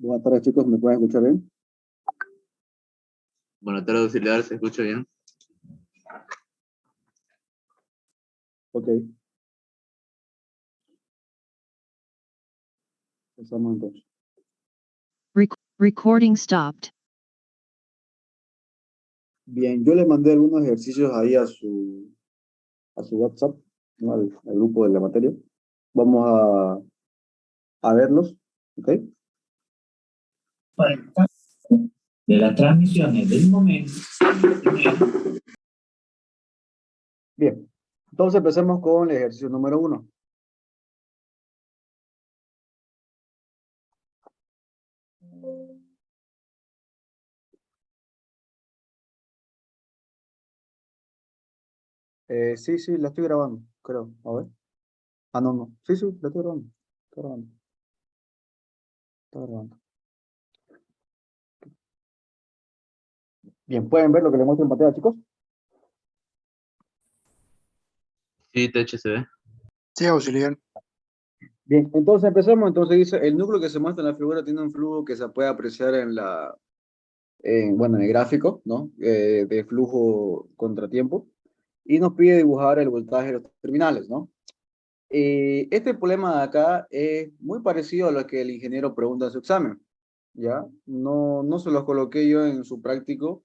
Buenas tardes, chicos, ¿me pueden escuchar bien? Buenas tardes, auxiliar, ¿se escucha bien? Ok. Empezamos entonces. Recording stopped. Bien, yo le mandé algunos ejercicios ahí a su WhatsApp, ¿no? Al grupo de la materia. Vamos a verlos, ¿ok? Para el caso de las transmisiones del momento. Bien, entonces empecemos con el ejercicio número 1. Sí, la estoy grabando, creo. A ver. Ah, no. Sí, la estoy grabando. Está grabando. Bien, ¿pueden ver lo que les muestro en pantalla, chicos? Sí, THCB. Sí, auxiliar. Bien, entonces empezamos. Entonces dice, el núcleo que se muestra en la figura tiene un flujo que se puede apreciar en el gráfico, ¿no? De flujo contratiempo. Y nos pide dibujar el voltaje de los terminales, ¿no? Este problema de acá es muy parecido a lo que el ingeniero pregunta en su examen, ¿ya? No se los coloqué yo en su práctico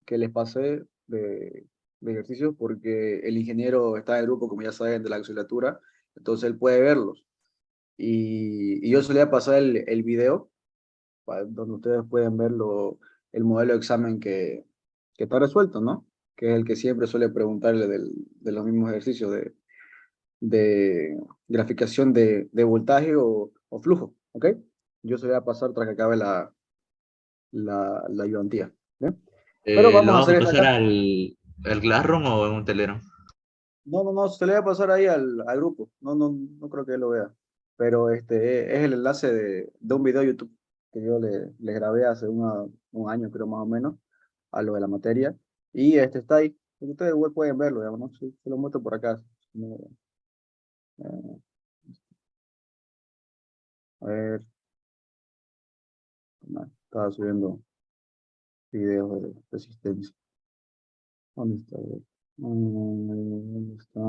que les pasé de ejercicios porque el ingeniero está en el grupo, como ya saben, de la auxiliatura, entonces él puede verlos. Y yo solía pasar el video donde ustedes pueden ver el modelo de examen que está resuelto, ¿no? Que es el que siempre suele preguntarle de los mismos ejercicios de graficación de voltaje o flujo, ¿ok? Yo se voy a pasar tras que acabe la ayudantía, ¿bien? Pero ¿Lo vamos a vamos hacer a esta pasar acá. al Classroom o en un telero? No, se le voy a pasar ahí al grupo. No creo que él lo vea. Pero es el enlace de un video de YouTube que yo le grabé hace un año, creo más o menos, a lo de la materia. Y está ahí. Ustedes igual pueden verlo, digamos, ¿no? Se lo muestro por acá. No, eh, a ver, no, estaba subiendo videos de resistencia. ¿Dónde está? A ver. ¿Dónde está?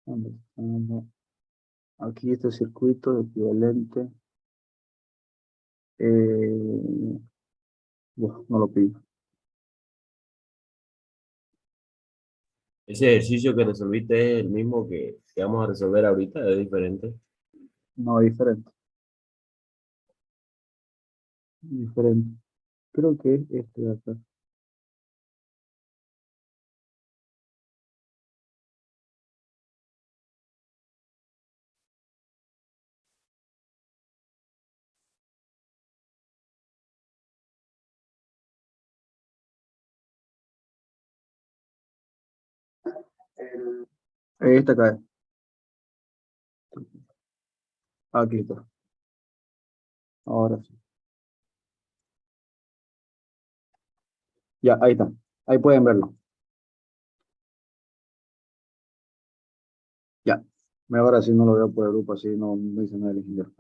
¿Dónde está? No. Aquí este circuito equivalente. No lo pillo. Ese ejercicio que resolviste es el mismo que vamos a resolver ahorita, es diferente. No, diferente. Diferente. Creo que es este de acá. Este acá. Aquí está. Ahora sí. Ya, ahí está. Ahí pueden verlo. Ya. Ahora sí no lo veo por el grupo, así no dice nada del ingeniero.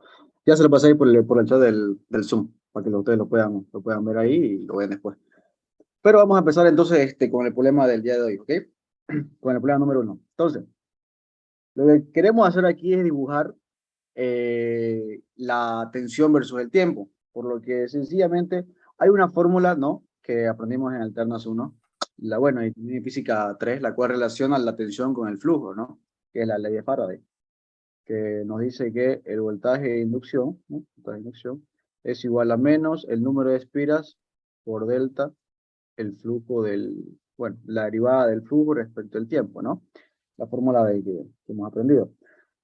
Ya se lo pasé ahí por el chat del Zoom, para que ustedes lo puedan ver ahí y lo vean después. Pero vamos a empezar entonces con el problema del día de hoy, ¿ok? Con el problema número 1. Entonces, lo que queremos hacer aquí es dibujar la tensión versus el tiempo, por lo que sencillamente hay una fórmula, ¿no? Que aprendimos en Alternas 1, y física 3, la cual relaciona la tensión con el flujo, ¿no? Que es la ley de Faraday, que nos dice que el voltaje de inducción, ¿no? Voltaje de inducción es igual a menos el número de espiras por delta, el flujo del, bueno, la derivada del flujo respecto al tiempo, ¿no? La fórmula que hemos aprendido.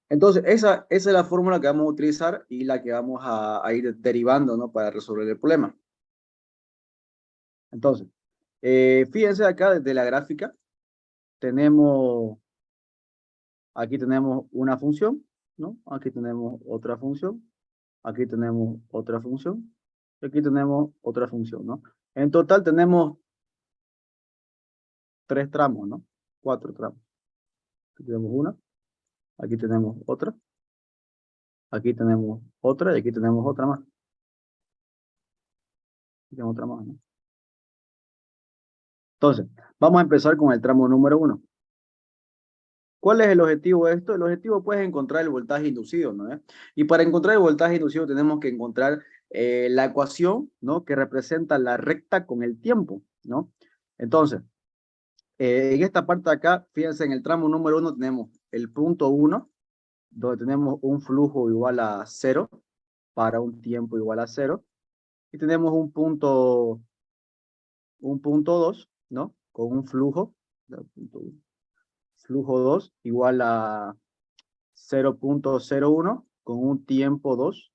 Entonces, esa es la fórmula que vamos a utilizar y la que vamos a ir derivando, ¿no? Para resolver el problema. Entonces, fíjense acá desde la gráfica, aquí tenemos una función, ¿no? Aquí tenemos otra función, aquí tenemos otra función, y aquí tenemos otra función, ¿no? En total tenemos 3 tramos, ¿no? 4 tramos. Aquí tenemos una, aquí tenemos otra, aquí tenemos otra y aquí tenemos otra más. Aquí tenemos otra más, ¿no? Entonces, vamos a empezar con el tramo número 1. ¿Cuál es el objetivo de esto? El objetivo pues, es encontrar el voltaje inducido, ¿no? Y para encontrar el voltaje inducido tenemos que encontrar la ecuación, ¿no? Que representa la recta con el tiempo, ¿no? Entonces, en esta parte de acá, fíjense, en el tramo número 1 tenemos el punto 1, donde tenemos un flujo igual a 0 para un tiempo igual a 0. Y tenemos un punto 2, ¿no? Con un flujo, flujo 2 igual a 0.01 con un tiempo 2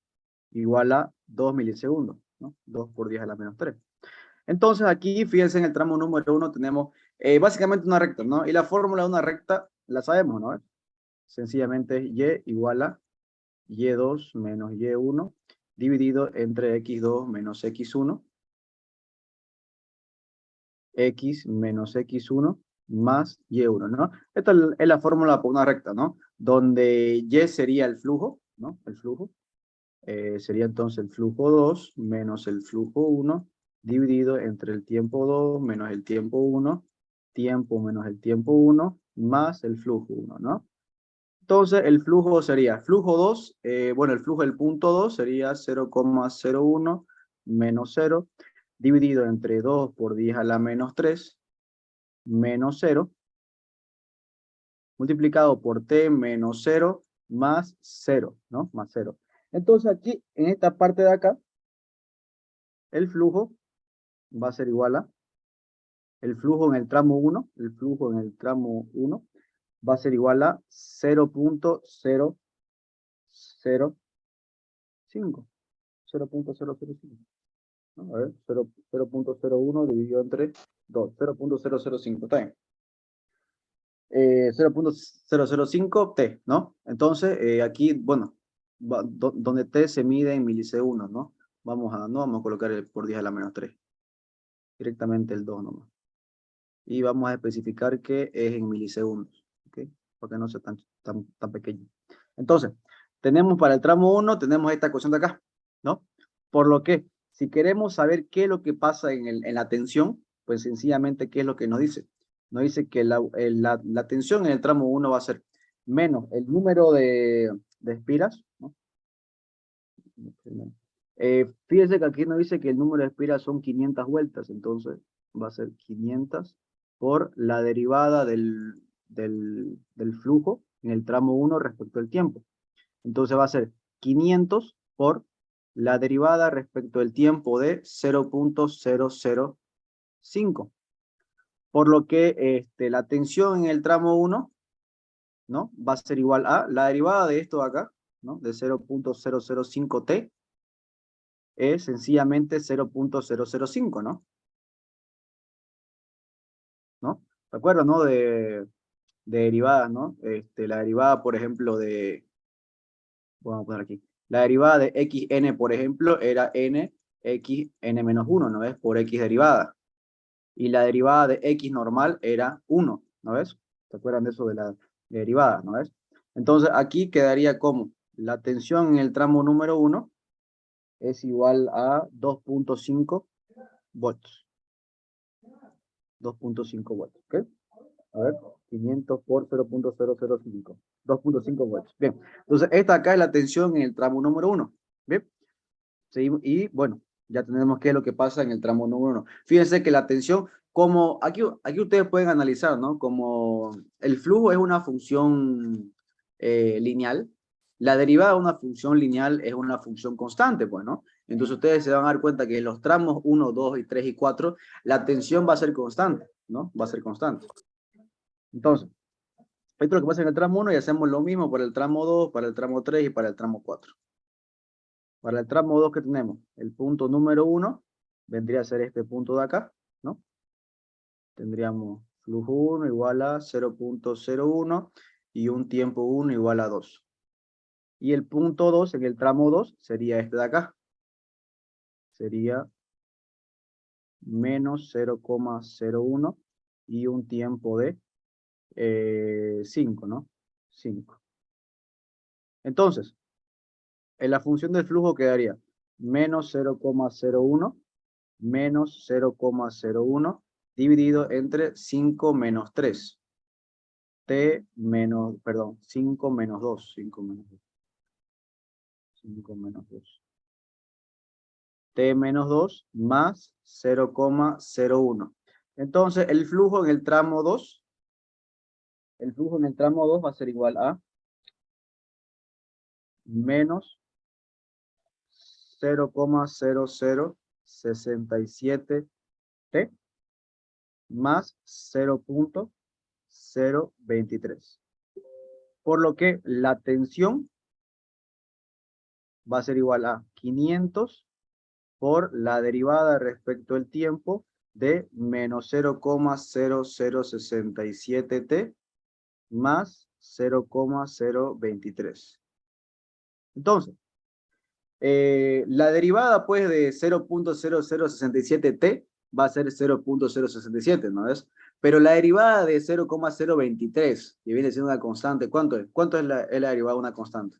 igual a 2 milisegundos, ¿no? 2 por 10 a la menos 3. Entonces aquí, fíjense, en el tramo número 1 tenemos básicamente una recta, ¿no? Y la fórmula de una recta la sabemos, ¿no? Sencillamente es y igual a y2 menos y1 dividido entre x2 menos x1, x menos x1 más y1, ¿no? Esta es la fórmula por una recta, ¿no? Donde y sería el flujo, ¿no? El flujo. Sería entonces el flujo 2 menos el flujo 1 dividido entre el tiempo 2 menos el tiempo 1, tiempo menos el tiempo 1 más el flujo 1, ¿no? Entonces el flujo sería, flujo 2, bueno, el flujo del punto 2 sería 0,01 menos 0 dividido entre 2 por 10 a la menos 3 menos 0 multiplicado por t menos 0 más 0, ¿no? Más 0. Entonces aquí, en esta parte de acá, el flujo va a ser igual a, el flujo en el tramo 1, el flujo en el tramo 1 va a ser igual a 0.005. 0.005. ¿No? A ver, 0.01 dividido entre 2, 0.005, está bien. 0.005 T, ¿no? Entonces, aquí, bueno, donde T se mide en milisegundos, ¿no? No vamos a colocar el por 10 a la menos 3. Directamente el 2 nomás. Y vamos a especificar que es en milisegundos, ¿ok? Porque no sea tan pequeño. Entonces, tenemos para el tramo 1, tenemos esta ecuación de acá, ¿no? Por lo que, si queremos saber qué es lo que pasa en la tensión, pues sencillamente, ¿qué es lo que nos dice? Nos dice que la tensión en el tramo 1 va a ser menos el número de espiras, ¿no? Fíjense que aquí nos dice que el número de espiras son 500 vueltas, entonces va a ser 500 por la derivada del flujo en el tramo 1 respecto al tiempo. Entonces va a ser 500 por la derivada respecto al tiempo de 0.005. Por lo que la tensión en el tramo 1, ¿no? Va a ser igual a la derivada de esto de acá, ¿no? De 0.005 T es sencillamente 0.005, ¿no? ¿No? ¿De acuerdo, no? De derivadas, ¿no? La derivada, por ejemplo, vamos a poner aquí, la derivada de xn, por ejemplo, era n x n menos 1, ¿no ves? Por x derivada. Y la derivada de x normal era 1, ¿no ves? ¿Se acuerdan de eso de la derivada, ¿no ves? Entonces aquí quedaría como la tensión en el tramo número 1 es igual a 2.5 volts. 2.5 volts, ¿ok? A ver, 500 por 0.005. 2.5 volts. Bien, entonces esta acá es la tensión en el tramo número 1. Bien, seguimos, y bueno, ya tenemos qué es lo que pasa en el tramo número 1. Fíjense que la tensión, como aquí ustedes pueden analizar, ¿no? Como el flujo es una función lineal, la derivada de una función lineal es una función constante, pues, ¿no? Entonces ustedes se van a dar cuenta que en los tramos 1, 2, 3 y 4, la tensión va a ser constante, ¿no? Va a ser constante. Entonces, esto es lo que pasa en el tramo 1 y hacemos lo mismo para el tramo 2, para el tramo 3 y para el tramo 4. Para el tramo 2 que tenemos, el punto número 1 vendría a ser este punto de acá, ¿no? Tendríamos flujo 1 igual a 0.01 y un tiempo 1 igual a 2. Y el punto 2 en el tramo 2 sería este de acá. Sería menos 0.01 y un tiempo de 5, ¿no? 5. Entonces, en la función del flujo quedaría menos 0.01 menos 0.01 dividido entre 5 menos 3. T menos, perdón, 5 menos 2. 5 menos 2. 5 menos 2. T menos 2 más 0.01. Entonces, el flujo en el tramo 2, va a ser igual a menos 0.0067 T más 0.023. Por lo que la tensión va a ser igual a 500 por la derivada respecto al tiempo de menos 0.0067 T más 0.023. Entonces, la derivada pues de 0.0067 T va a ser 0.067, ¿no es? Pero la derivada de 0.023, que viene siendo una constante, ¿cuánto es? ¿Cuánto es la derivada de una constante?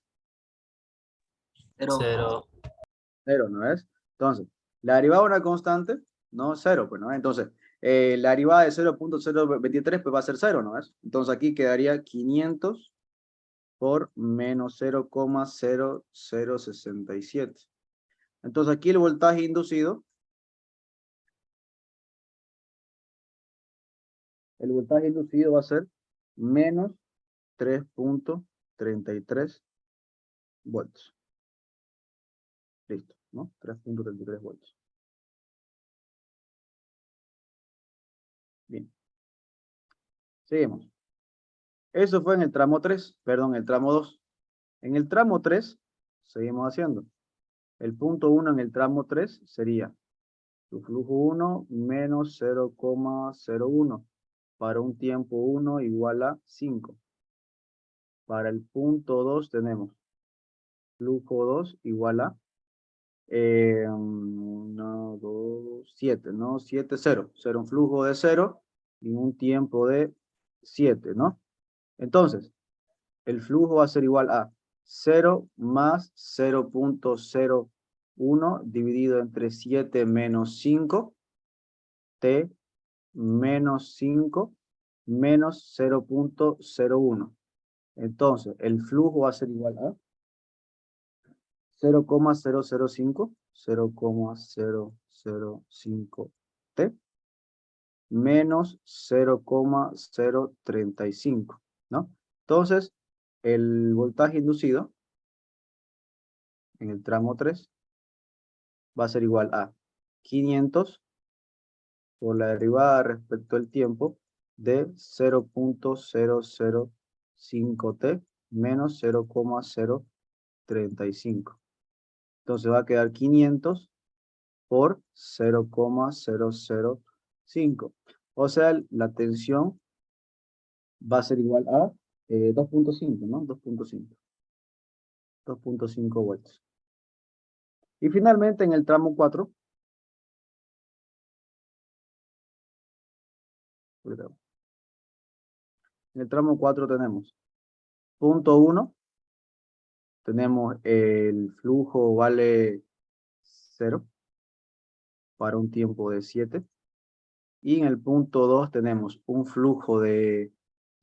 0. 0, ¿no es? Entonces, la derivada de una constante, no 0, pues, ¿no? Entonces, la derivada de 0.023 pues va a ser 0, ¿no es? Entonces aquí quedaría 500 por menos 0.0067. Entonces aquí el voltaje inducido, va a ser menos 3.33 volts. Listo, ¿no? 3.33 volts. Bien. Seguimos. Eso fue en el tramo 3, perdón, el tramo 2. En el tramo 3, seguimos haciendo. El punto 1 en el tramo 3 sería su flujo 1 menos 0.01 para un tiempo 1 igual a 5. Para el punto 2 tenemos flujo 2 igual a 1, 2, 7, ¿no? 7, 0. 0, un flujo de 0 y un tiempo de 7, ¿no? Entonces, el flujo va a ser igual a 0 más 0.01 dividido entre 7 menos 5, T menos 5 menos 0.01. Entonces, el flujo va a ser igual a 0.005 T menos 0.035, ¿no? Entonces, el voltaje inducido en el tramo 3 va a ser igual a 500 por la derivada respecto al tiempo de 0.005 T menos 0.035. Entonces va a quedar 500 por 0.005. O sea, la tensión va a ser igual a 2.5, ¿no? 2.5 volts. Y finalmente en el tramo 4, tenemos punto 1, tenemos el flujo vale 0 para un tiempo de 7. Y en el punto 2 tenemos un flujo de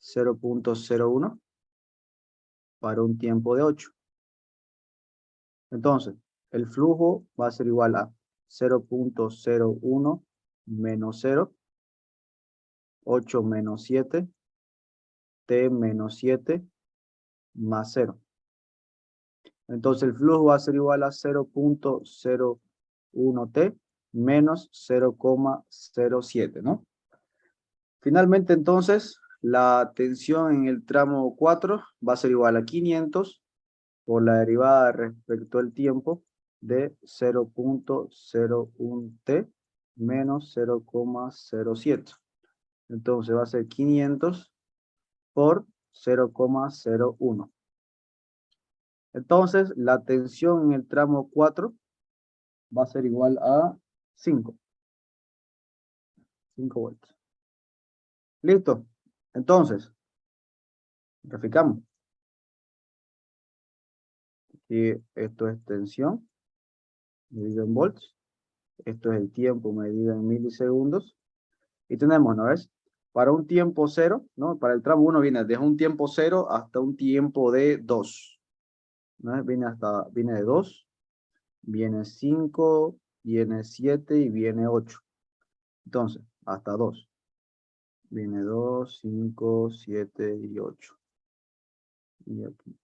0.01 para un tiempo de 8. Entonces, el flujo va a ser igual a 0.01 menos 0, 8 menos 7, T menos 7, más 0. Entonces, el flujo va a ser igual a 0.01 1t menos 0,07, ¿no? Finalmente, entonces, la tensión en el tramo 4 va a ser igual a 500 por la derivada respecto al tiempo de 0,01t menos 0,07. Entonces va a ser 500 por 0,01. Entonces, la tensión en el tramo 4 va a ser igual a 5 voltios. ¿Listo? Entonces, graficamos. Aquí esto es tensión medido en volts. Esto es el tiempo medido en milisegundos. Y tenemos, ¿no ves? Para un tiempo 0, ¿no? Para el tramo 1 viene desde un tiempo 0 hasta un tiempo de 2. ¿No? Viene de 2, viene 5, viene 7 y viene 8. Entonces, hasta 2. Viene 2, 5, 7 y 8. Y aquí.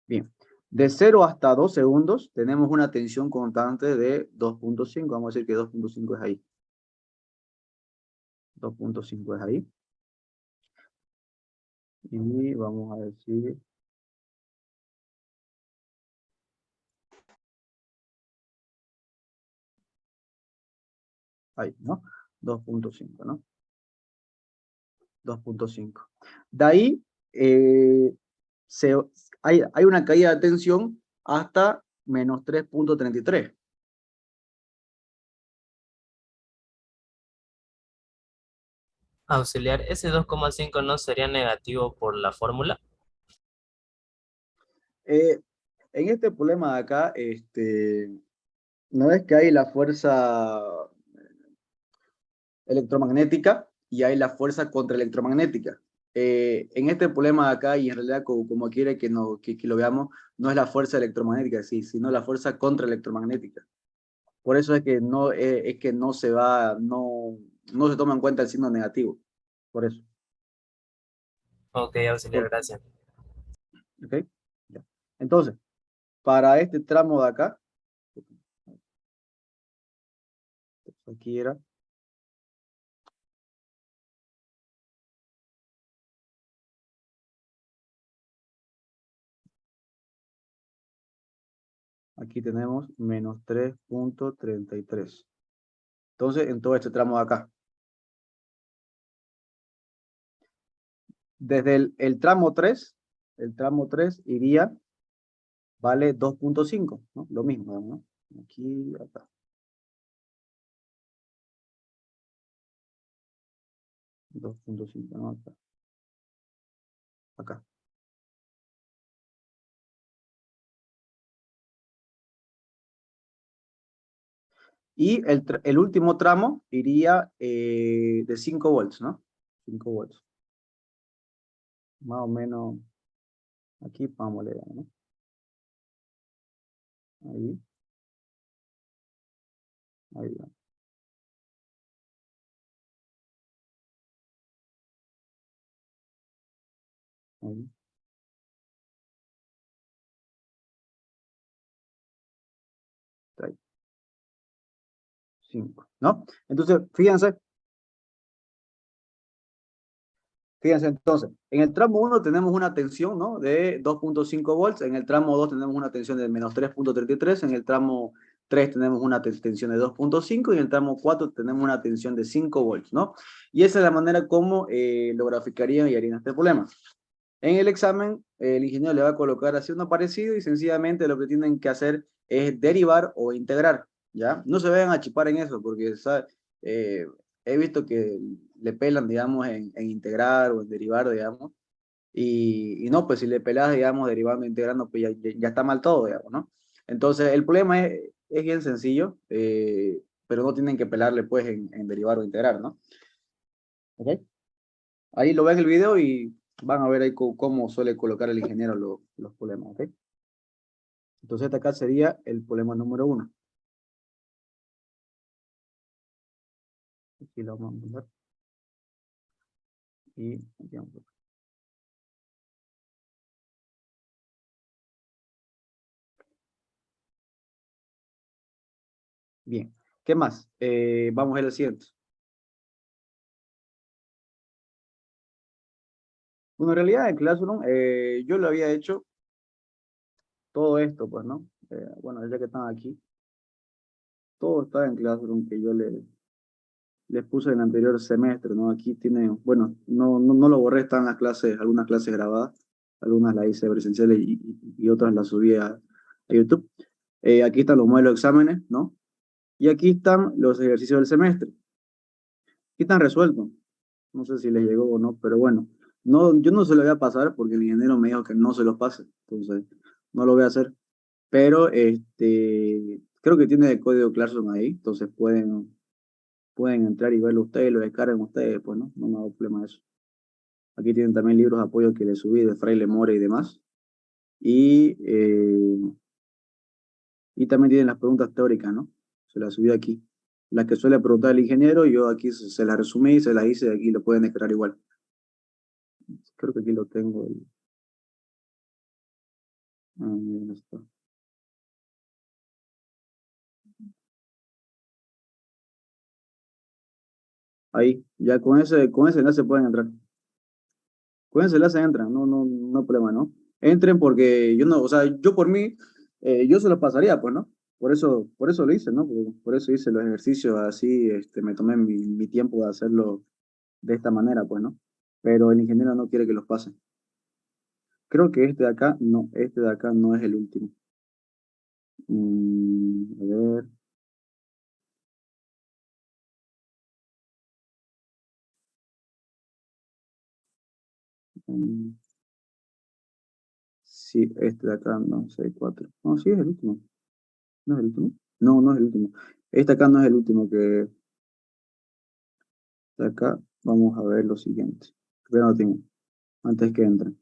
Bien. De 0 hasta 2 segundos tenemos una tensión constante de 2.5. Vamos a decir que 2.5 es ahí. 2.5 es ahí. Y vamos a decir... ahí, ¿no? 2.5, ¿no? 2.5. De ahí hay una caída de tensión hasta menos 3.33. Auxiliar, ese 2,5 no sería negativo por la fórmula. En este problema de acá, no es que hay la fuerza electromagnética y hay la fuerza contraelectromagnética. En este problema de acá, y en realidad como quiere que lo veamos, no es la fuerza electromagnética, sí, sino la fuerza contraelectromagnética. Por eso es que no se va, no se toma en cuenta el signo negativo. Por eso. Ok, auxiliar, gracias. ¿Ok? Ya. Entonces, para este tramo de acá, aquí era, aquí tenemos menos 3.33. Entonces, en todo este tramo de acá. Desde el tramo 3 iría, vale 2.5, ¿no? Lo mismo, ¿no? Aquí, acá. 2.5, ¿no? Acá. Acá. Y el último tramo iría de 5 volts, ¿no? 5 volts. Más o menos, aquí vamos a leer, ¿no? Ahí. Ahí va. Ahí. Ahí. 5, ¿no? Entonces, fíjense entonces, en el tramo 1 tenemos una tensión, ¿no? De 2.5 volts, en el tramo 2 tenemos una tensión de menos 3.33, en el tramo 3 tenemos una tensión de 2.5 y en el tramo 4 tenemos una tensión de 5 volts, ¿no? Y esa es la manera como lo graficarían y harían este problema. En el examen, el ingeniero le va a colocar así uno parecido y sencillamente lo que tienen que hacer es derivar o integrar, ¿ya? No se vayan a chipar en eso porque eh, he visto que le pelan, digamos, en integrar o en derivar, digamos, y no, pues si le pelas, digamos, derivando, integrando, pues ya está mal todo, digamos, ¿no? Entonces, el problema es bien sencillo, pero no tienen que pelarle, pues, en derivar o integrar, ¿no? ¿Ok? Ahí lo ven el video y van a ver ahí cómo suele colocar el ingeniero los problemas, ¿ok? Entonces, este acá sería el problema número 1. Aquí lo vamos a poner. Y aquí vamos a Bien, ¿qué más? Vamos a ver el siguiente. Bueno, en realidad en Classroom yo lo había hecho todo esto, pues, ¿no? Bueno, ya que están aquí, todo está en Classroom que yo les puse en el anterior semestre, ¿no? Aquí tiene, bueno, no lo borré, están las clases, algunas clases grabadas, algunas las hice presenciales y otras las subí a YouTube. Aquí están los modelos de exámenes, ¿no? Y aquí están los ejercicios del semestre. Aquí están resueltos. No sé si les llegó o no, pero bueno, no, yo no se lo voy a pasar porque el ingeniero me dijo que no se los pase, entonces no lo voy a hacer. Pero creo que tiene el código Classroom ahí, entonces pueden entrar y verlo ustedes, lo descargan ustedes, pues no me hago problema de eso. Aquí tienen también libros de apoyo que les subí de Fraile More y demás. Y también tienen las preguntas teóricas, ¿no? Se las subí aquí. Las que suele preguntar el ingeniero, yo aquí se las resumí, se las hice, aquí lo pueden descargar igual. Creo que aquí lo tengo. Mira, está. Ahí, ya con ese enlace pueden entrar. Con ese enlace entran, no hay problema, ¿no? Entren porque yo no, o sea, yo por mí, yo se los pasaría, pues, ¿no? Por eso lo hice, ¿no? Por eso hice los ejercicios así, me tomé mi tiempo de hacerlo de esta manera, pues, ¿no? Pero el ingeniero no quiere que los pase. Creo que este de acá no es el último. A ver. mm, sí, este de acá no, 6-4. No, sí es el último. ¿No es el último? No es el último. Este acá no es el último que de acá. Vamos a ver lo siguiente. Pero no tengo, antes que entren.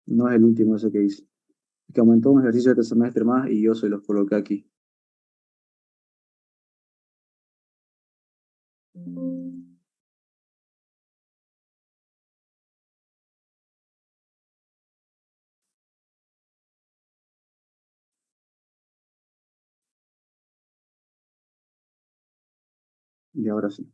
No es el último ese que hice. Es que aumentó un ejercicio de este semestre más y yo se los coloqué aquí. Y ahora sí.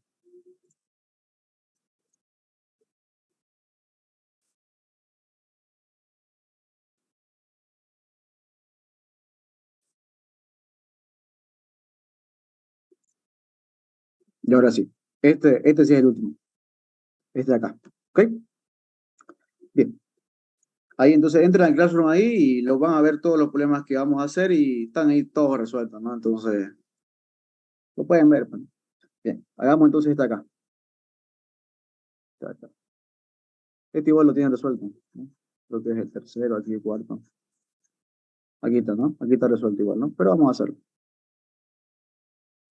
Y ahora sí. Este sí es el último. Este de acá. ¿Ok? Bien. Ahí entonces entran al Classroom ahí y los van a ver todos los problemas que vamos a hacer y están ahí todos resueltos, ¿no? Entonces, lo pueden ver, pues. Bien, hagamos entonces este acá. Este acá. Este igual lo tienen resuelto, ¿no? Creo que es el tercero, aquí el cuarto. Aquí está, ¿no? Aquí está resuelto igual, ¿no? Pero vamos a hacerlo.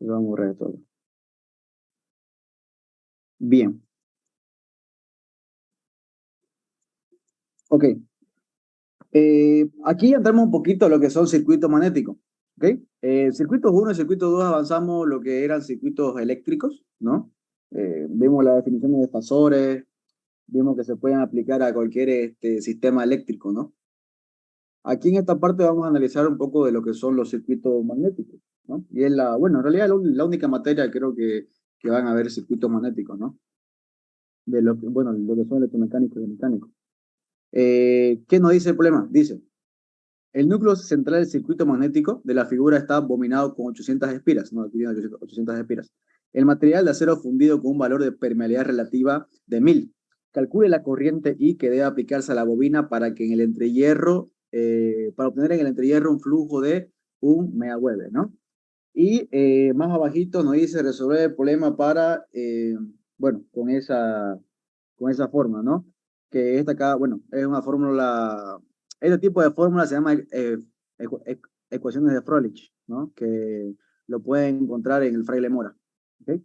Vamos a borrar todo. Bien. Ok. Aquí entramos un poquito a lo que son circuitos magnéticos. ¿Ok? Circuitos 1 y circuito 2 avanzamos lo que eran circuitos eléctricos, ¿no? Vimos las definiciones de fasores, vimos que se pueden aplicar a cualquier sistema eléctrico, ¿no? Aquí en esta parte vamos a analizar un poco de lo que son los circuitos magnéticos, ¿no? Y es bueno, en realidad la única materia creo que van a ver circuitos magnéticos, ¿no? De bueno, lo que son electromecánicos y mecánicos. ¿Qué nos dice el problema? Dice, el núcleo central del circuito magnético de la figura está abominado con 800 espiras, ¿no? Aquí viene 800 espiras. El material de acero fundido con un valor de permeabilidad relativa de 1000. Calcule la corriente I que debe aplicarse a la bobina para que en el entrehierro, para obtener en el entrehierro un flujo de 1 MeV, ¿no? Y más abajito nos dice resolver el problema para, bueno, con esa forma, ¿no? Que esta acá, bueno, es una fórmula, este tipo de fórmula se llama ecuaciones de Froelich, ¿no? Que lo pueden encontrar en el Fraile Mora, ¿ok?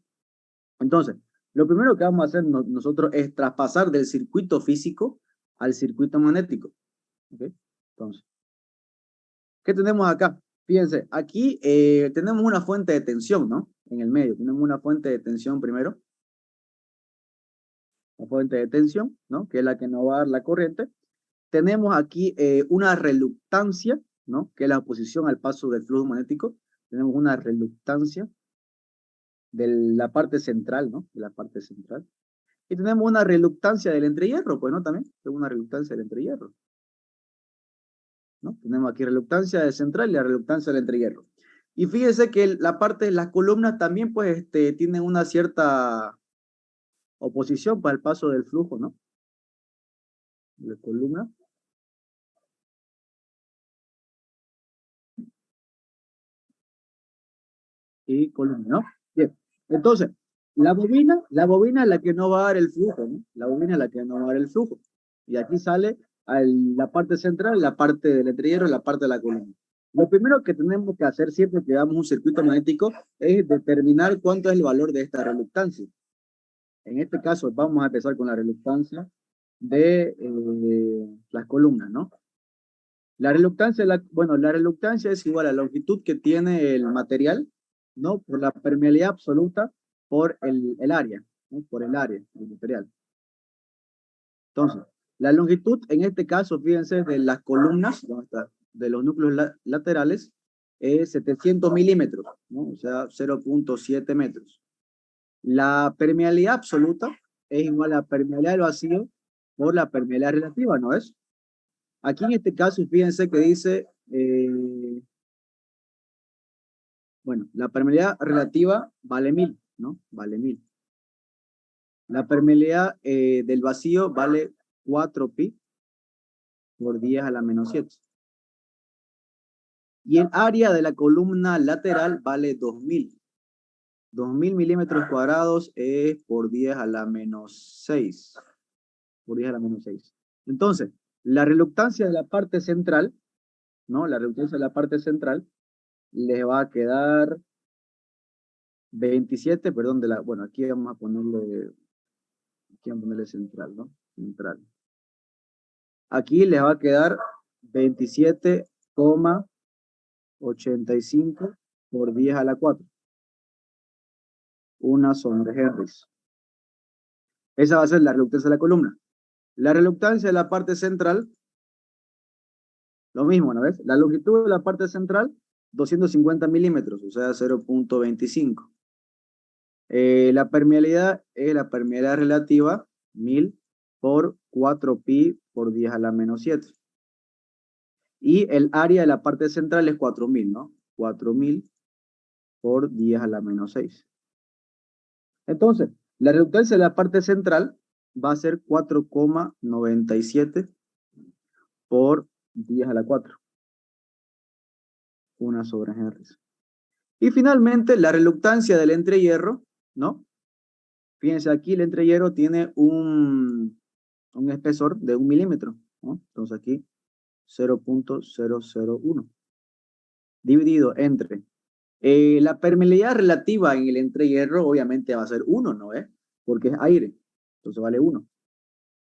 Entonces, lo primero que vamos a hacer nosotros es traspasar del circuito físico al circuito magnético, ¿ok? Entonces, ¿qué tenemos acá? Fíjense, aquí tenemos una fuente de tensión, ¿no? En el medio, tenemos una fuente de tensión primero, la fuente de tensión, ¿no? Que es la que nos va a dar la corriente. Tenemos aquí una reluctancia, ¿no? Que es la oposición al paso del flujo magnético. tenemos una reluctancia de la parte central, ¿no? De la parte central. Y tenemos una reluctancia del entrehierro, pues, ¿no? También tenemos una reluctancia del entrehierro, ¿no? Tenemos aquí reluctancia del central y la reluctancia del entrehierro. Y fíjense que la parte de las columnas también, pues, tienen una cierta oposición para el paso del flujo, ¿no? De columna. Y columna, ¿no? Bien. Entonces, la bobina es la que no va a dar el flujo, ¿no? La bobina es la que no va a dar el flujo. Y aquí sale la parte central, la parte del entrehierro y la parte de la columna. Lo primero que tenemos que hacer siempre que damos un circuito magnético es determinar cuánto es el valor de esta reluctancia. En este caso, vamos a empezar con la reluctancia de las columnas, ¿no? La reluctancia, la reluctancia es igual a la longitud que tiene el material, ¿no? Por la permeabilidad absoluta por el área, ¿no? Por el área del material. Entonces, la longitud, en este caso, fíjense, de las columnas, ¿dónde está? De los núcleos laterales, es 700 milímetros, ¿no? O sea, 0.7 metros. La permeabilidad absoluta es igual a la permeabilidad del vacío por la permeabilidad relativa, ¿no es? Aquí en este caso, fíjense que dice, bueno, la permeabilidad relativa vale 1000, ¿no? Vale 1000. La permeabilidad del vacío vale 4pi por 10 a la menos 7. Y el área de la columna lateral vale 2000. 2000 milímetros cuadrados es por 10 a la menos 6. Por 10 a la menos 6. Entonces, la reluctancia de la parte central, ¿no? La reluctancia de la parte central les va a quedar 27, perdón, bueno, aquí vamos a ponerle central, ¿no? Central. Aquí les va a quedar 27,85 por 10 a la 4. Una sobre Henrys. Esa va a ser la reluctancia de la columna. La reluctancia de la parte central, lo mismo, ¿no ves? La longitud de la parte central, 250 milímetros, o sea, 0.25. La permeabilidad es la permeabilidad relativa, 1000 por 4pi por 10 a la menos 7. Y el área de la parte central es 4000, ¿no? 4000 por 10 a la menos 6. Entonces, la reluctancia de la parte central va a ser 4,97 por 10 a la 4. Una sobre Henrys. Y finalmente, la reluctancia del entrehierro, ¿no? Fíjense, aquí el entrehierro tiene un espesor de 1 milímetro, ¿no? Entonces aquí 0.001 dividido entre la permeabilidad relativa en el entrehierro obviamente va a ser 1, ¿no? Porque es aire, entonces vale 1.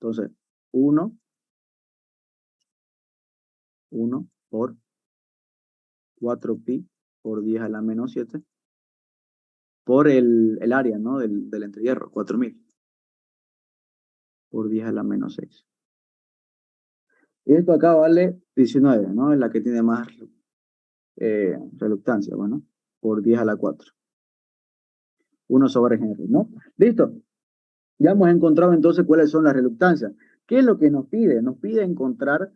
Entonces 1 por 4pi por 10 a la menos 7 por el área, ¿no? del entrehierro, 4000 por 10 a la menos 6. Y esto acá vale 19, ¿no? Es la que tiene más reluctancia, bueno, por 10 a la 4. 1 sobre Henry, ¿no? Listo. Ya hemos encontrado entonces cuáles son las reluctancias. ¿Qué es lo que nos pide? Nos pide encontrar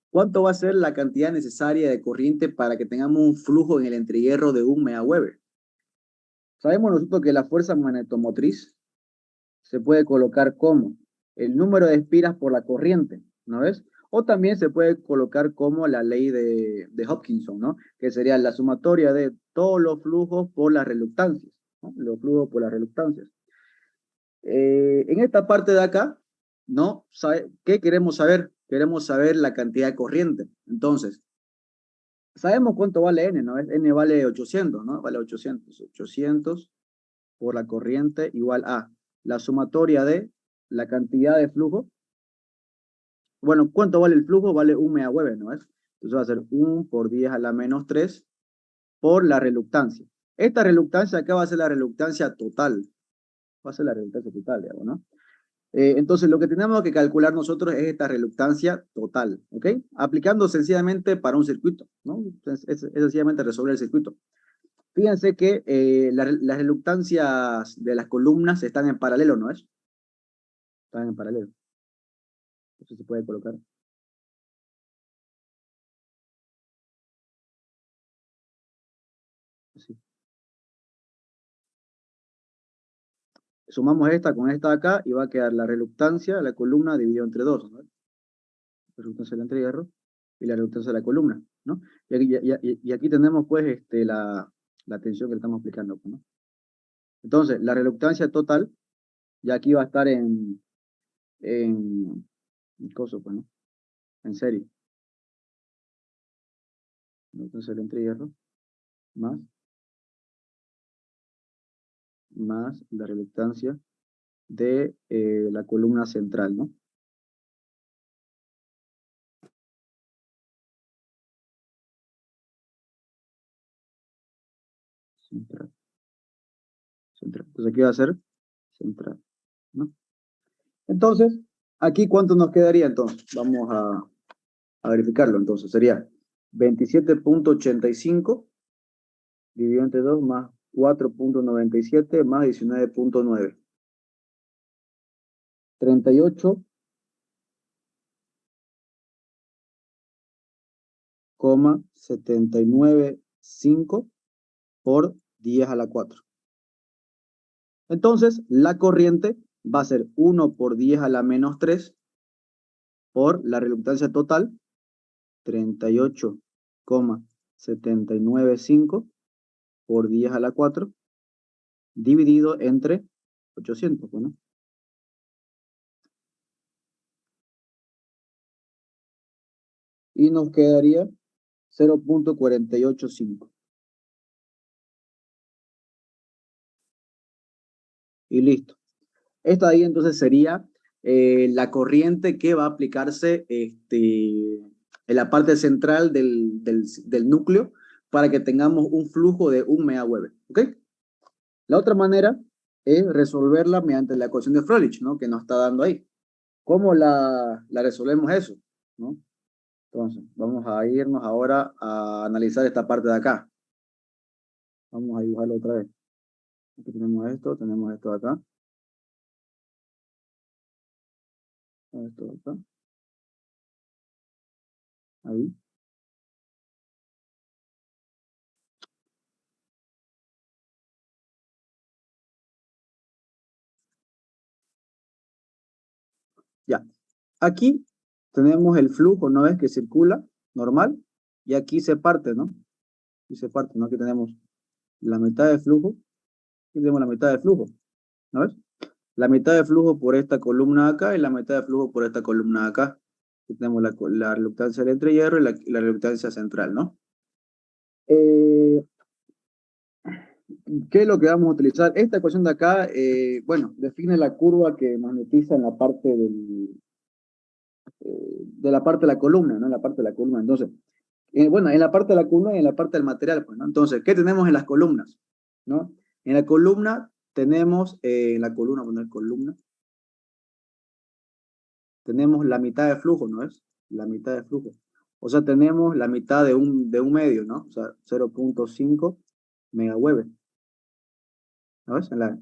cuánto va a ser la cantidad necesaria de corriente para que tengamos un flujo en el entrehierro de 1 MeV. Sabemos nosotros que la fuerza magnetomotriz se puede colocar como el número de espiras por la corriente, ¿no ves? O también se puede colocar como la ley de Hopkinson, ¿no? Que sería la sumatoria de todos los flujos por las reluctancias, ¿no? Los flujos por las reluctancias. En esta parte de acá, ¿no? ¿Qué queremos saber? Queremos saber la cantidad de corriente. Entonces, sabemos cuánto vale N, ¿no? N vale 800, ¿no? Vale 800. 800 por la corriente igual a la sumatoria de la cantidad de flujo. Bueno, ¿cuánto vale el flujo? Vale 1 MeV, ¿no es? Entonces va a ser 1 por 10 a la menos 3 por la reluctancia. Esta reluctancia acá va a ser la reluctancia total. Va a ser la reluctancia total, digamos, ¿no? Entonces, lo que tenemos que calcular nosotros es esta reluctancia total, ¿ok? Aplicando sencillamente para un circuito, ¿no? Es sencillamente resolver el circuito. Fíjense que las reluctancias de las columnas están en paralelo, ¿no es? Están en paralelo. Eso se puede colocar. Así. Sumamos esta con esta de acá y va a quedar la reluctancia de la columna dividido entre 2, ¿no? La reluctancia del entrehierro y la reluctancia de la columna, ¿no? Y aquí tenemos pues la tensión que le estamos aplicando, ¿no? Entonces, la reluctancia total, ya aquí va a estar en coso, pues, ¿no? En serie. Entonces el entrehierro más la reluctancia de la columna central, ¿no? Central. Entonces aquí va a ser central, ¿no? Entonces, aquí ¿cuánto nos quedaría entonces? Vamos a verificarlo entonces. Sería 27.85 dividido entre 2 más 4.97 más 19.9. 38,795 por 10 a la 4. Entonces, la corriente va a ser 1 por 10 a la menos 3 por la reluctancia total, 38,795 por 10 a la 4, dividido entre 800, ¿no? Y nos quedaría 0.485. Y listo. Esta ahí entonces sería la corriente que va a aplicarse en la parte central del núcleo para que tengamos un flujo de 1 MeV, ¿ok? La otra manera es resolverla mediante la ecuación de Fröhlich, ¿no? Que nos está dando ahí. ¿Cómo la resolvemos eso? ¿No? Entonces, vamos a irnos ahora a analizar esta parte de acá. Vamos a dibujarlo otra vez. Aquí tenemos esto de acá. Esto de acá. Ahí. Ya. Aquí tenemos el flujo, ¿no ves? Que circula, normal. Y aquí se parte, ¿no? Y se parte, ¿no? Aquí tenemos la mitad de flujo. Aquí tenemos la mitad de flujo, ¿no ves? La mitad de flujo por esta columna acá y la mitad de flujo por esta columna acá. Aquí tenemos la reluctancia del entrehierro y la reluctancia central, ¿no? ¿Qué es lo que vamos a utilizar? Esta ecuación de acá, bueno, define la curva que magnetiza en la parte de la parte de la columna, ¿no? En la parte de la columna. Entonces, bueno, en la parte de la columna y en la parte del material, pues, ¿no? Entonces, ¿qué tenemos en las columnas? ¿No? En la columna tenemos, poner columna, tenemos la mitad de flujo, ¿no es? La mitad de flujo. O sea, tenemos la mitad de un medio, ¿no? O sea, 0.5 MeV. ¿No ves? En las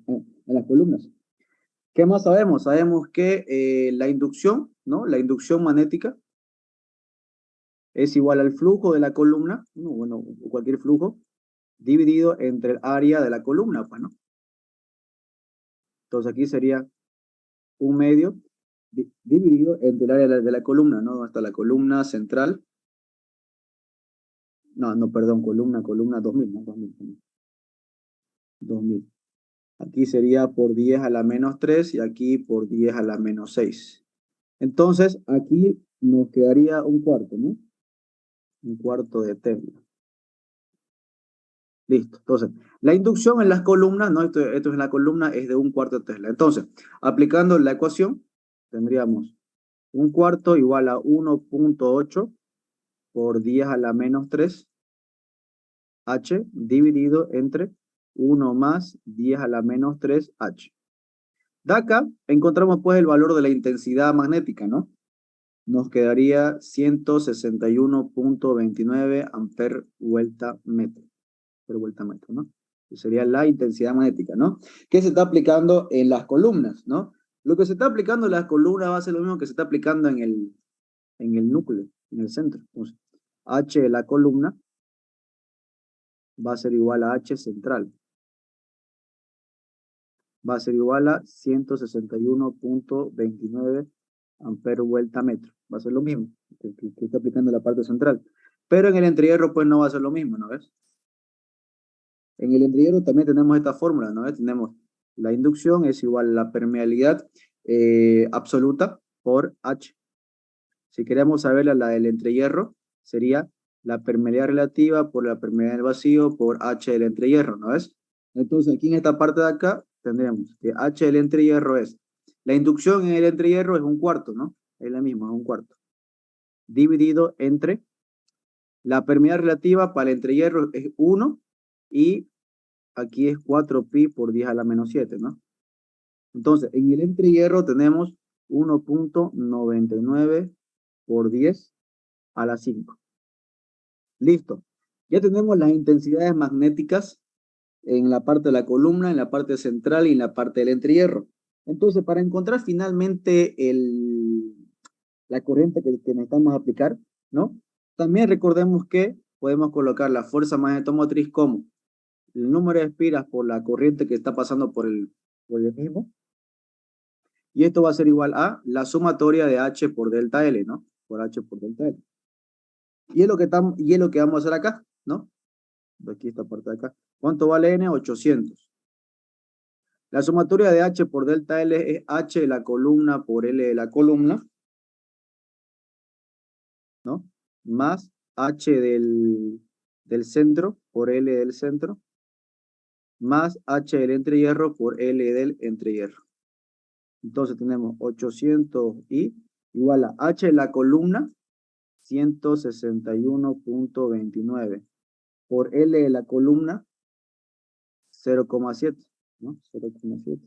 columnas. ¿Qué más sabemos? Sabemos que la inducción, ¿no? La inducción magnética es igual al flujo de la columna, ¿no? Bueno, cualquier flujo, dividido entre el área de la columna, pues, ¿no? Entonces aquí sería un medio dividido entre el área de la columna, ¿no? Hasta la columna central. No, perdón, columna 2000, ¿no? 2000. Aquí sería por 10 a la menos 3 y aquí por 10 a la menos 6. Entonces, aquí nos quedaría un cuarto, ¿no? Un cuarto de Tesla. Listo. Entonces, la inducción en las columnas, ¿no? Esto es en la columna, es de un cuarto de Tesla. Entonces, aplicando la ecuación, tendríamos un cuarto igual a 1.8 por 10 a la menos 3 H dividido entre 1 más 10 a la menos 3 H. De acá encontramos pues el valor de la intensidad magnética, ¿no? Nos quedaría 161.29 amper vuelta metro, ¿no? Que sería la intensidad magnética, ¿no? Que se está aplicando en las columnas, ¿no? Lo que se está aplicando en las columnas va a ser lo mismo que se está aplicando en el núcleo, en el centro. Entonces, H de la columna va a ser igual a H central. Va a ser igual a 161.29 amper vuelta metro. Va a ser lo mismo que está aplicando en la parte central. Pero en el entrehierro pues no va a ser lo mismo, ¿no ves? En el entrehierro también tenemos esta fórmula, ¿no ves? Tenemos la inducción es igual a la permeabilidad absoluta por H. Si queremos saber la del entrehierro, sería la permeabilidad relativa por la permeabilidad del vacío por H del entrehierro, ¿no ves? Entonces aquí en esta parte de acá tendremos que H del entrehierro es, la inducción en el entrehierro es un cuarto, ¿no? Es la misma, es un cuarto. Dividido entre la permeabilidad relativa para el entrehierro es 1 y aquí es 4pi por 10 a la menos 7, ¿no? Entonces, en el entrehierro tenemos 1.99 por 10 a la 5. Listo. Ya tenemos las intensidades magnéticas en la parte de la columna, en la parte central y en la parte del entrehierro. Entonces, para encontrar finalmente la corriente que necesitamos aplicar, ¿no? También recordemos que podemos colocar la fuerza magnetomotriz como el número de espiras por la corriente que está pasando por el mismo. Y esto va a ser igual a la sumatoria de H por delta L, ¿no? Por H por delta L. Y es lo que vamos a hacer acá, ¿no? Aquí esta parte de acá. ¿Cuánto vale N? 800. La sumatoria de H por delta L es H de la columna por L de la columna, ¿no? Más H del centro por L del centro, más H del entrehierro por L del entrehierro. Entonces tenemos 800 y igual a H de la columna, 161.29 por L de la columna, 0,7, ¿no? 0,7.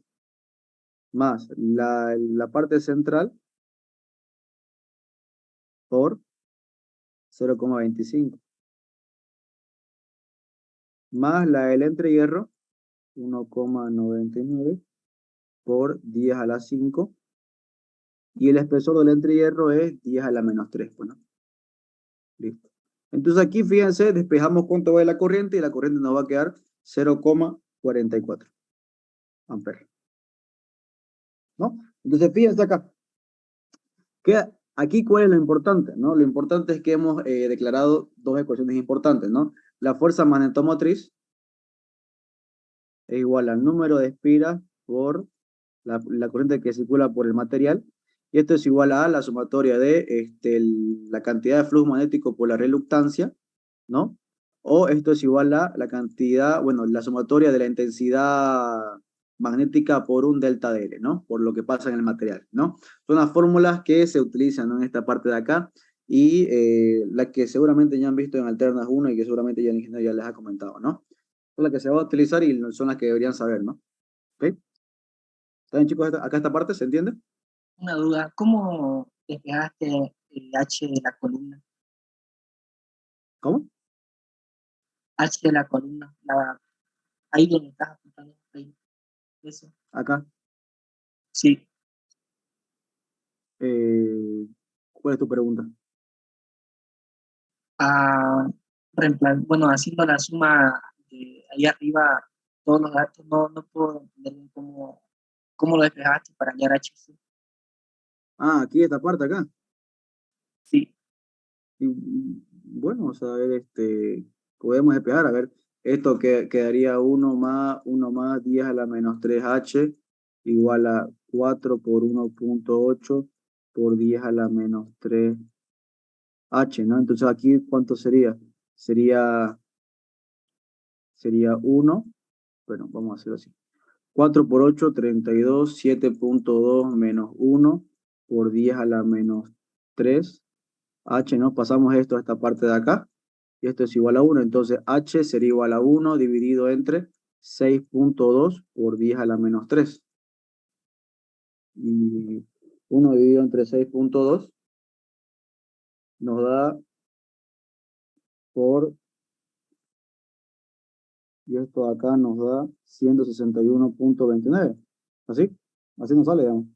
Más la parte central por 0,25. Más la del entrehierro, 1,99 por 10 a la 5. Y el espesor del entrehierro es 10 a la menos 3. Bueno, listo. Entonces aquí, fíjense, despejamos cuánto va de la corriente y la corriente nos va a quedar 0,44 amperes. ¿No? Entonces, fíjense acá. Aquí, ¿cuál es lo importante? ¿No? Lo importante es que hemos declarado dos ecuaciones importantes, ¿no? La fuerza magnetomotriz es igual al número de espiras por la corriente que circula por el material. Y esto es igual a la sumatoria de la cantidad de flujo magnético por la reluctancia, ¿no? O esto es igual a la cantidad, bueno, la sumatoria de la intensidad magnética por un delta de L, ¿no? Por lo que pasa en el material, ¿no? Son las fórmulas que se utilizan, ¿no? En esta parte de acá y las que seguramente ya han visto en Alternas 1 y que seguramente ya el ingeniero ya les ha comentado, ¿no? Son las que se va a utilizar y son las que deberían saber, ¿no? ¿Ok? ¿Está bien, chicos? Acá esta parte, ¿se entiende? Una duda, ¿cómo despejaste el H de la columna? ¿Cómo? H de la columna, ahí donde estás apuntando, ahí, eso. Acá. Sí, ¿Cuál es tu pregunta? bueno, haciendo la suma de ahí arriba, todos los datos, no puedo entender cómo lo despejaste para hallar H. Ah, aquí esta parte acá. Sí, Y, bueno, o sea, a ver, podemos despejar, a ver, esto quedaría 1 más 10 a la menos 3H igual a 4 por 1.8 por 10 a la menos 3H, ¿no? Entonces aquí, ¿cuánto sería? Sería 1, bueno, vamos a hacerlo así. 4 por 8, 32, 7.2 menos 1 por 10 a la menos 3. H, ¿no? Pasamos esto a esta parte de acá. Y esto es igual a 1. Entonces, H sería igual a 1 dividido entre 6.2 por 10 a la menos 3. Y 1 dividido entre 6.2 nos da por, y esto de acá nos da 161.29. ¿Así? Así nos sale, digamos.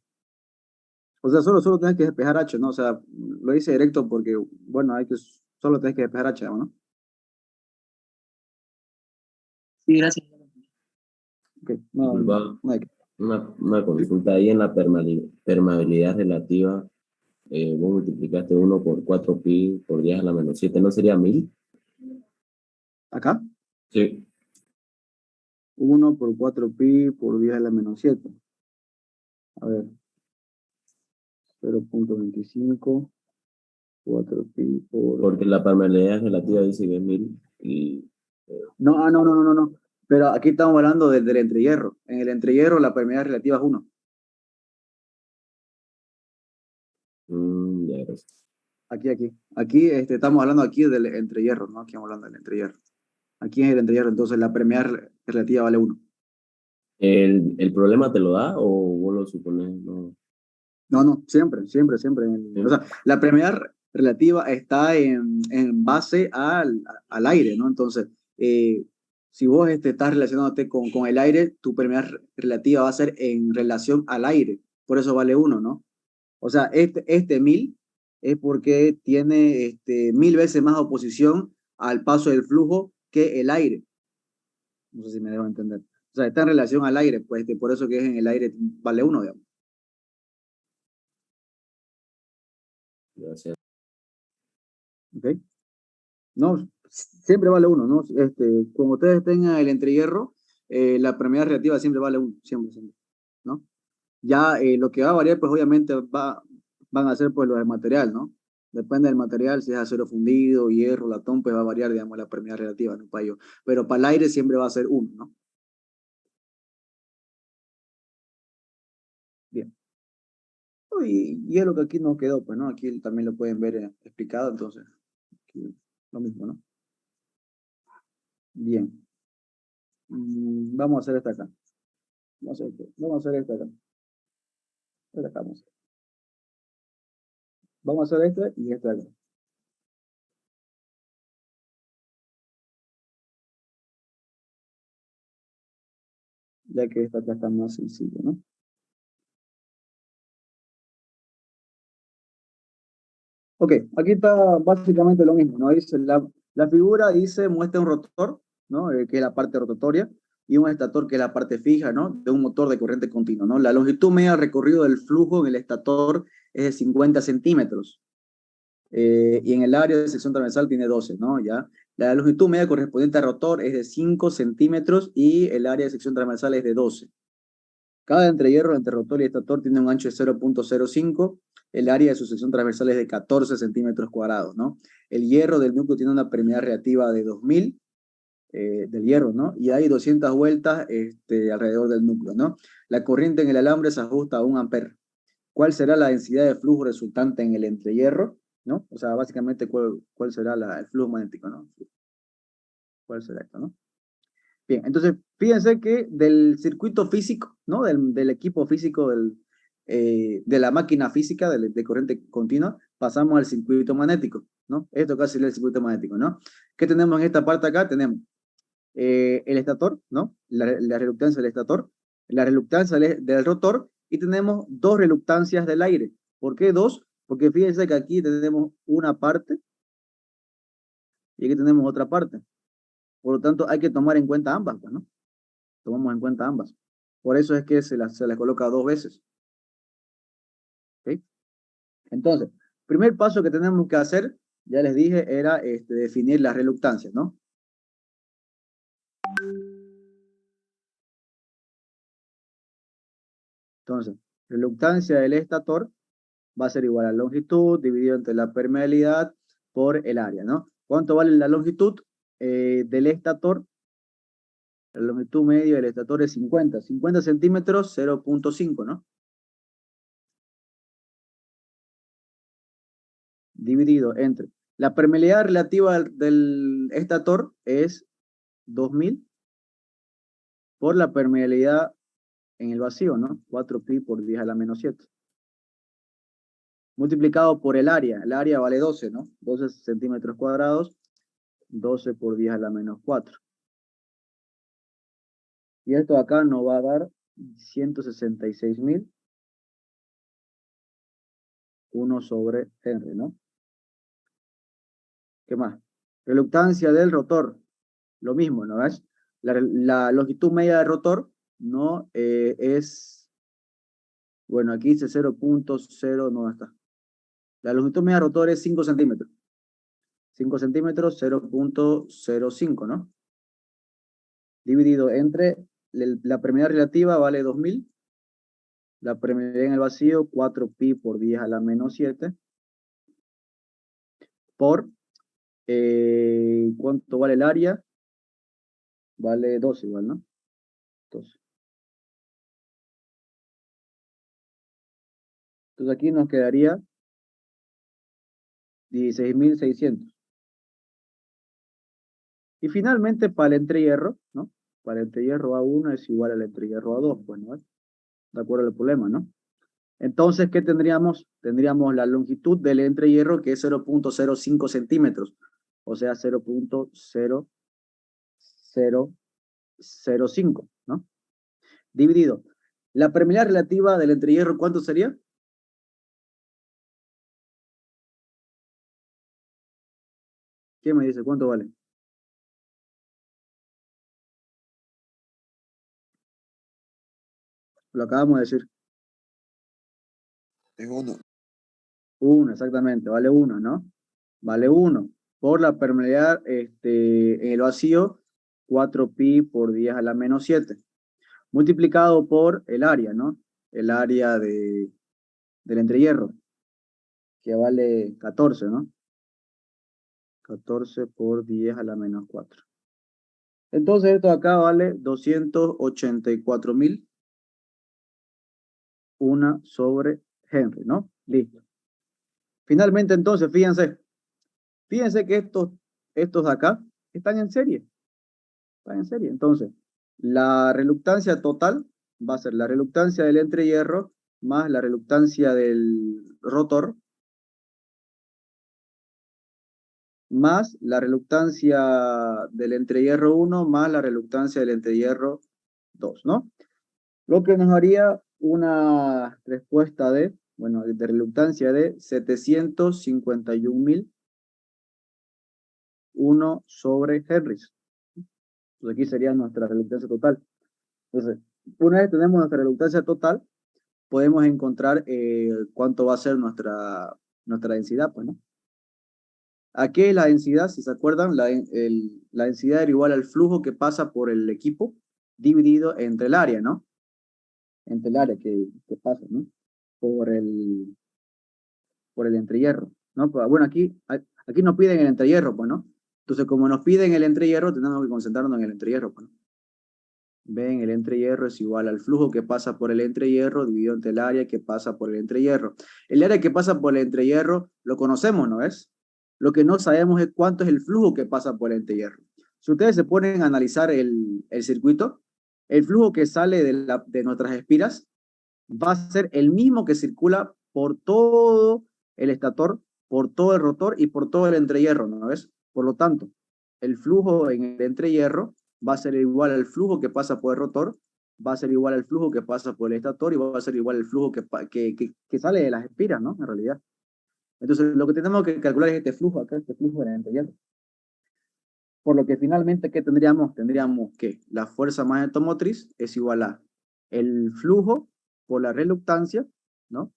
O sea, solo tienes que despejar H, ¿no? O sea, lo hice directo porque, bueno, solo tienes que despejar H, ¿no? Sí, gracias. Ok, no, Disculpa, no hay que. una consulta ahí en la permeabilidad relativa. Vos multiplicaste 1 por 4pi por 10 a la menos 7, ¿no sería 1000? Acá, Sí. 1 por 4pi por 10 a la menos 7. A ver, 0.25, 4pi por... Porque la permeabilidad relativa dice que es 1000 y... No, no. Pero aquí estamos hablando del entrehierro. En el entrehierro la permeabilidad relativa es 1. ya gracias. Aquí estamos hablando aquí del entrehierro, ¿no? Aquí estamos hablando del entrehierro. Aquí es el entrehierro, entonces la permeabilidad relativa vale 1. ¿El problema te lo da o vos lo supones? No. No, siempre. Sí. O sea, la permeabilidad relativa está en base al aire, ¿no? Entonces, si vos estás relacionándote con el aire, tu permeabilidad relativa va a ser en relación al aire. Por eso vale 1, ¿no? O sea, este 1000 es porque tiene 1000 veces más oposición al paso del flujo que el aire. No sé si me dejo entender. O sea, está en relación al aire, pues por eso que es en el aire vale 1, digamos. Gracias. ¿Ok? No, siempre vale 1, ¿no? Como ustedes tengan el entrehierro, la permeabilidad relativa siempre vale 1, siempre, ¿no? Ya lo que va a variar, pues obviamente van a ser pues los del material, ¿no? Depende del material, si es acero fundido, hierro, latón, pues va a variar, digamos, la permeabilidad relativa, ¿no? Para ello. Pero para el aire siempre va a ser 1, ¿no? Bien. Y es lo que aquí nos quedó, pues, ¿no? Aquí también lo pueden ver explicado, entonces, aquí lo mismo, ¿no? Bien. Vamos a hacer esta acá. Vamos a hacer esta acá. Esta acá vamos a hacer. Vamos a hacer este y este acá. Ya que esta acá está más sencilla, ¿no? Ok, aquí está básicamente lo mismo, ¿no? Dice la figura dice, muestra un rotor, ¿no? Que es la parte rotatoria, y un estator, que es la parte fija, ¿no? De un motor de corriente continua, ¿no? La longitud media recorrido del flujo en el estator es de 50 centímetros, y en el área de sección transversal tiene 12, ¿no? Ya. La longitud media correspondiente al rotor es de 5 centímetros y el área de sección transversal es de 12. Cada entrehierro entre rotor y estator tiene un ancho de 0.05. El área de su sección transversal es de 14 centímetros cuadrados, ¿no? El hierro del núcleo tiene una permeabilidad reactiva de 2000 del hierro, ¿no? Y hay 200 vueltas alrededor del núcleo, ¿no? La corriente en el alambre se ajusta a 1 amper. ¿Cuál será la densidad de flujo resultante en el entrehierro? ¿No? O sea, básicamente, ¿cuál será el flujo magnético, ¿no? ¿Cuál será esto, no? Bien, entonces, fíjense que del circuito físico, ¿no? Del equipo físico, de la máquina física de corriente continua, pasamos al circuito magnético, ¿no? Esto casi es el circuito magnético, ¿no? ¿Qué tenemos en esta parte acá? Tenemos el estator, ¿no? La reluctancia del estator, la reluctancia del rotor, y tenemos dos reluctancias del aire. ¿Por qué dos? Porque fíjense que aquí tenemos una parte y aquí tenemos otra parte. Por lo tanto, hay que tomar en cuenta ambas, pues, ¿no? Tomamos en cuenta ambas. Por eso es que se las coloca 2 veces. ¿Ok? Entonces, primer paso que tenemos que hacer, ya les dije, era definir las reluctancias, ¿no? Entonces, reluctancia del estator va a ser igual a la longitud dividido entre la permeabilidad por el área, ¿no? ¿Cuánto vale la longitud del estator? La longitud media del estator es 50 centímetros, 0.5, ¿no? Dividido entre la permeabilidad relativa del estator es 2000 por la permeabilidad en el vacío, ¿no? 4pi por 10 a la menos 7. Multiplicado por el área vale 12, ¿no? 12 centímetros cuadrados, 12 por 10 a la menos 4. Y esto acá nos va a dar 166.000, 1 sobre Henry, ¿no? ¿Qué más? Reluctancia del rotor, lo mismo, ¿no ves? La longitud media del rotor, ¿no? Es, bueno, aquí dice 0.0, no está. La longitud media del rotor es 5 centímetros. 5 centímetros, 0.05, ¿no? Dividido entre la permeabilidad relativa vale 2000. La permeabilidad en el vacío, 4pi por 10 a la menos 7. Por, ¿cuánto vale el área? Vale 12 igual, ¿no? 12. Entonces aquí nos quedaría 16.600. Y finalmente para el entrehierro, ¿no? Para el entrehierro A1 es igual al entrehierro A2, pues, ¿no? De acuerdo al problema, ¿no? Entonces, ¿qué tendríamos? Tendríamos la longitud del entrehierro, que es 0.05 centímetros, o sea, 0.0005, ¿no? Dividido. La permeabilidad relativa del entrehierro, ¿cuánto sería? ¿Quién me dice cuánto vale? Lo acabamos de decir. Es 1. 1, exactamente, vale 1, ¿no? Vale 1 por la permeabilidad en el vacío, 4pi por 10 a la menos 7, multiplicado por el área, ¿no? El área del entrehierro, que vale 14, ¿no? 14 por 10 a la menos 4. Entonces esto acá vale 284.000, 1 sobre Henry, ¿no? Listo. Finalmente, entonces, fíjense que estos de acá están en serie. Están en serie. Entonces, la reluctancia total va a ser la reluctancia del entrehierro más la reluctancia del rotor más la reluctancia del entrehierro 1 más la reluctancia del entrehierro 2, ¿no? Lo que nos haría una respuesta de, bueno, de reluctancia de 751.000, 1 sobre Henry. Entonces aquí sería nuestra reluctancia total. Entonces, una vez tenemos nuestra reluctancia total, podemos encontrar cuánto va a ser nuestra densidad, pues, ¿no? Aquí es la densidad, si se acuerdan, la densidad era igual al flujo que pasa por el equipo dividido entre el área, ¿no? Entre el área que pasa, ¿no? Por el entrehierro, ¿no? Pues, bueno, aquí nos piden el entrehierro, pues, ¿no? Entonces, como nos piden el entrehierro, tenemos que concentrarnos en el entrehierro, pues, ¿no? Ven, el entrehierro es igual al flujo que pasa por el entrehierro dividido entre el área que pasa por el entrehierro. El área que pasa por el entrehierro lo conocemos, ¿no es? Lo que no sabemos es cuánto es el flujo que pasa por el entrehierro. Si ustedes se ponen a analizar el circuito, el flujo que sale de nuestras espiras va a ser el mismo que circula por todo el estator, por todo el rotor y por todo el entrehierro, ¿no ves? Por lo tanto, el flujo en el entrehierro va a ser igual al flujo que pasa por el rotor, va a ser igual al flujo que pasa por el estator y va a ser igual al flujo que sale de las espiras, ¿no? En realidad. Entonces, lo que tenemos que calcular es este flujo acá, este flujo del entrehierro. Por lo que finalmente, ¿qué tendríamos? Tendríamos que la fuerza magnetomotriz es igual a el flujo por la reluctancia, ¿no?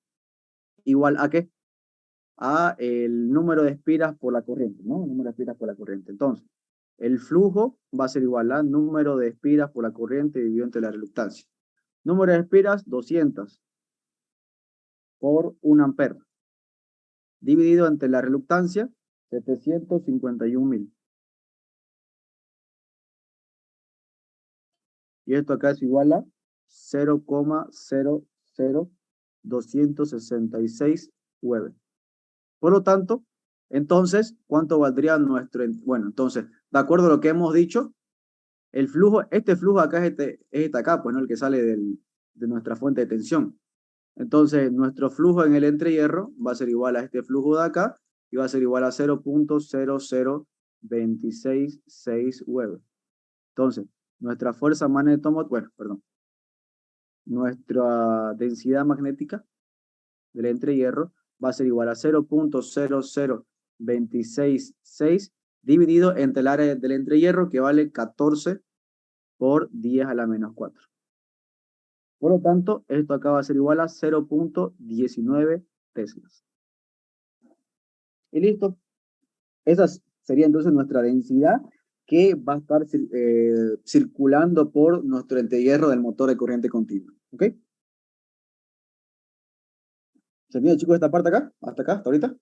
Igual a ¿qué? A el número de espiras por la corriente, ¿no? El número de espiras por la corriente. Entonces, el flujo va a ser igual a número de espiras por la corriente dividido entre la reluctancia. Número de espiras, 200 por 1 ampere. Dividido entre la reluctancia, 751.000. Y esto acá es igual a 0,00266 UeV. Por lo tanto, entonces, ¿cuánto valdría nuestro? Bueno, entonces, de acuerdo a lo que hemos dicho, el flujo, este flujo acá es este acá, pues, ¿no? El que sale de nuestra fuente de tensión. Entonces, nuestro flujo en el entrehierro va a ser igual a este flujo de acá y va a ser igual a 0.00266 Weber. Entonces, nuestra fuerza magnetómotriz, nuestra densidad magnética del entrehierro va a ser igual a 0.00266 dividido entre el área del entrehierro, que vale 14 por 10 a la menos 4. Por lo tanto, esto acá va a ser igual a 0.19 teslas. Y listo. Esa sería entonces nuestra densidad que va a estar circulando por nuestro entrehierro del motor de corriente continua. ¿Ok? ¿Se entiende, chicos, esta parte acá? ¿Hasta acá? ¿Hasta ahorita?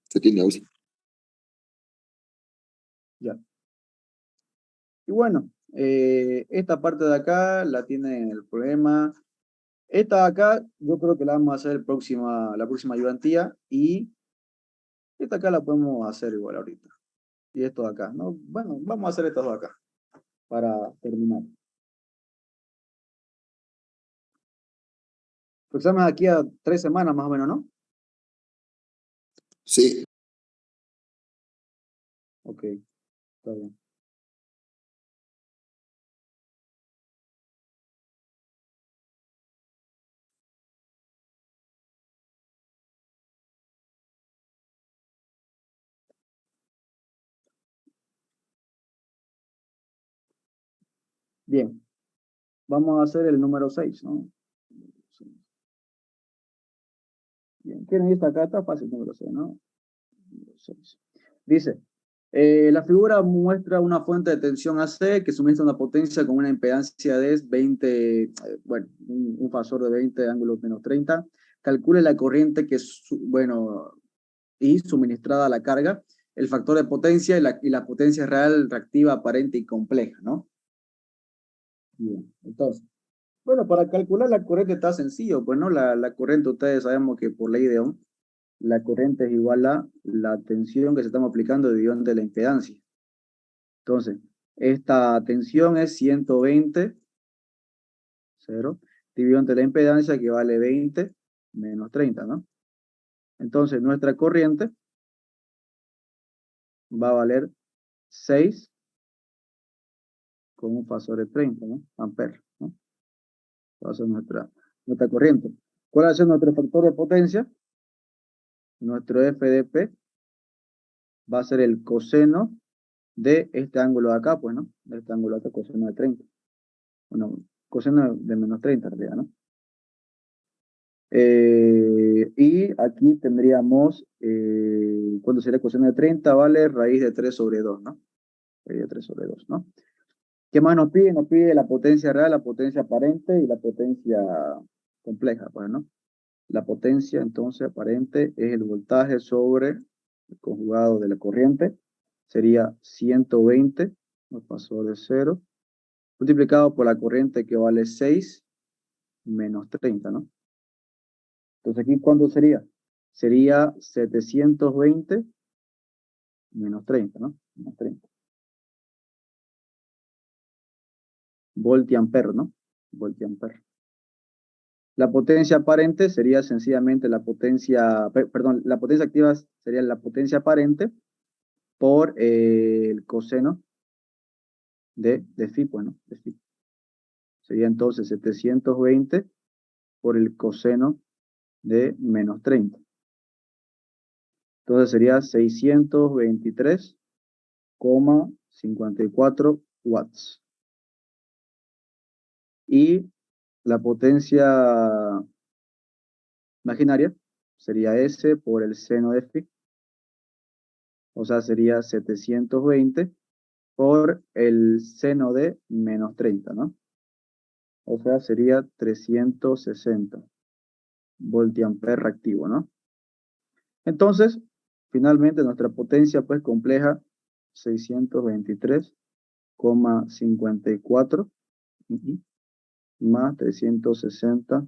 Se tiene audio. Ya. Y bueno, esta parte de acá la tiene el problema. Esta de acá, yo creo que la vamos a hacer la próxima ayudantía, y esta acá la podemos hacer igual ahorita. Y esto de acá, ¿no? Bueno, vamos a hacer estas dos acá para terminar. El examen aquí a 3 semanas más o menos, ¿no? Sí. Ok, está bien. Bien, vamos a hacer el número 6, ¿no? Bien, ¿quieren ir hasta acá? Está fácil el número 6, ¿no? Número 6. Dice, la figura muestra una fuente de tensión AC que suministra una potencia con una impedancia de 20, bueno, un fasor de 20 ángulos menos 30. Calcule la corriente que, y suministrada a la carga, el factor de potencia y la potencia real, reactiva, aparente y compleja, ¿no? Bien, entonces, bueno, para calcular la corriente está sencillo, pues, ¿no? La corriente, ustedes sabemos que por ley de Ohm, la corriente es igual a la tensión que se estamos aplicando dividido entre la impedancia. Entonces, esta tensión es 120, 0, dividido entre la impedancia, que vale 20 menos 30, ¿no? Entonces, nuestra corriente va a valer 6 con un fasor de 30, ¿no? Amperes, ¿no? Va a ser nuestra corriente. ¿Cuál va a ser nuestro factor de potencia? Nuestro FDP va a ser el coseno de este ángulo de acá, pues, ¿no? De este ángulo de acá, coseno de 30. Bueno, coseno de menos 30 en realidad, ¿no? Y aquí tendríamos, ¿cuánto sería coseno de 30? Vale raíz de 3 sobre 2, ¿no? Raíz de 3 sobre 2, ¿no? ¿Qué más nos pide? Nos pide la potencia real, la potencia aparente y la potencia compleja, pues, ¿no? La potencia, entonces, aparente es el voltaje sobre el conjugado de la corriente. Sería 120, nos pasó de 0, multiplicado por la corriente, que vale 6 menos 30, ¿no? Entonces, ¿aquí cuánto sería? Sería 720 menos 30, ¿no? Menos 30. Voltiampere, ¿no? Voltiampere. La potencia aparente sería sencillamente la potencia, perdón, la potencia activa sería la potencia aparente por el coseno de phi, pues, ¿no? De phi. Sería entonces 720 por el coseno de menos 30. Entonces sería 623,54 watts. Y la potencia imaginaria sería S por el seno de phi. O sea, sería 720 por el seno de menos 30, ¿no? O sea, sería 360 voltiampere reactivo, ¿no? Entonces, finalmente nuestra potencia, pues, compleja, 623,54 más 360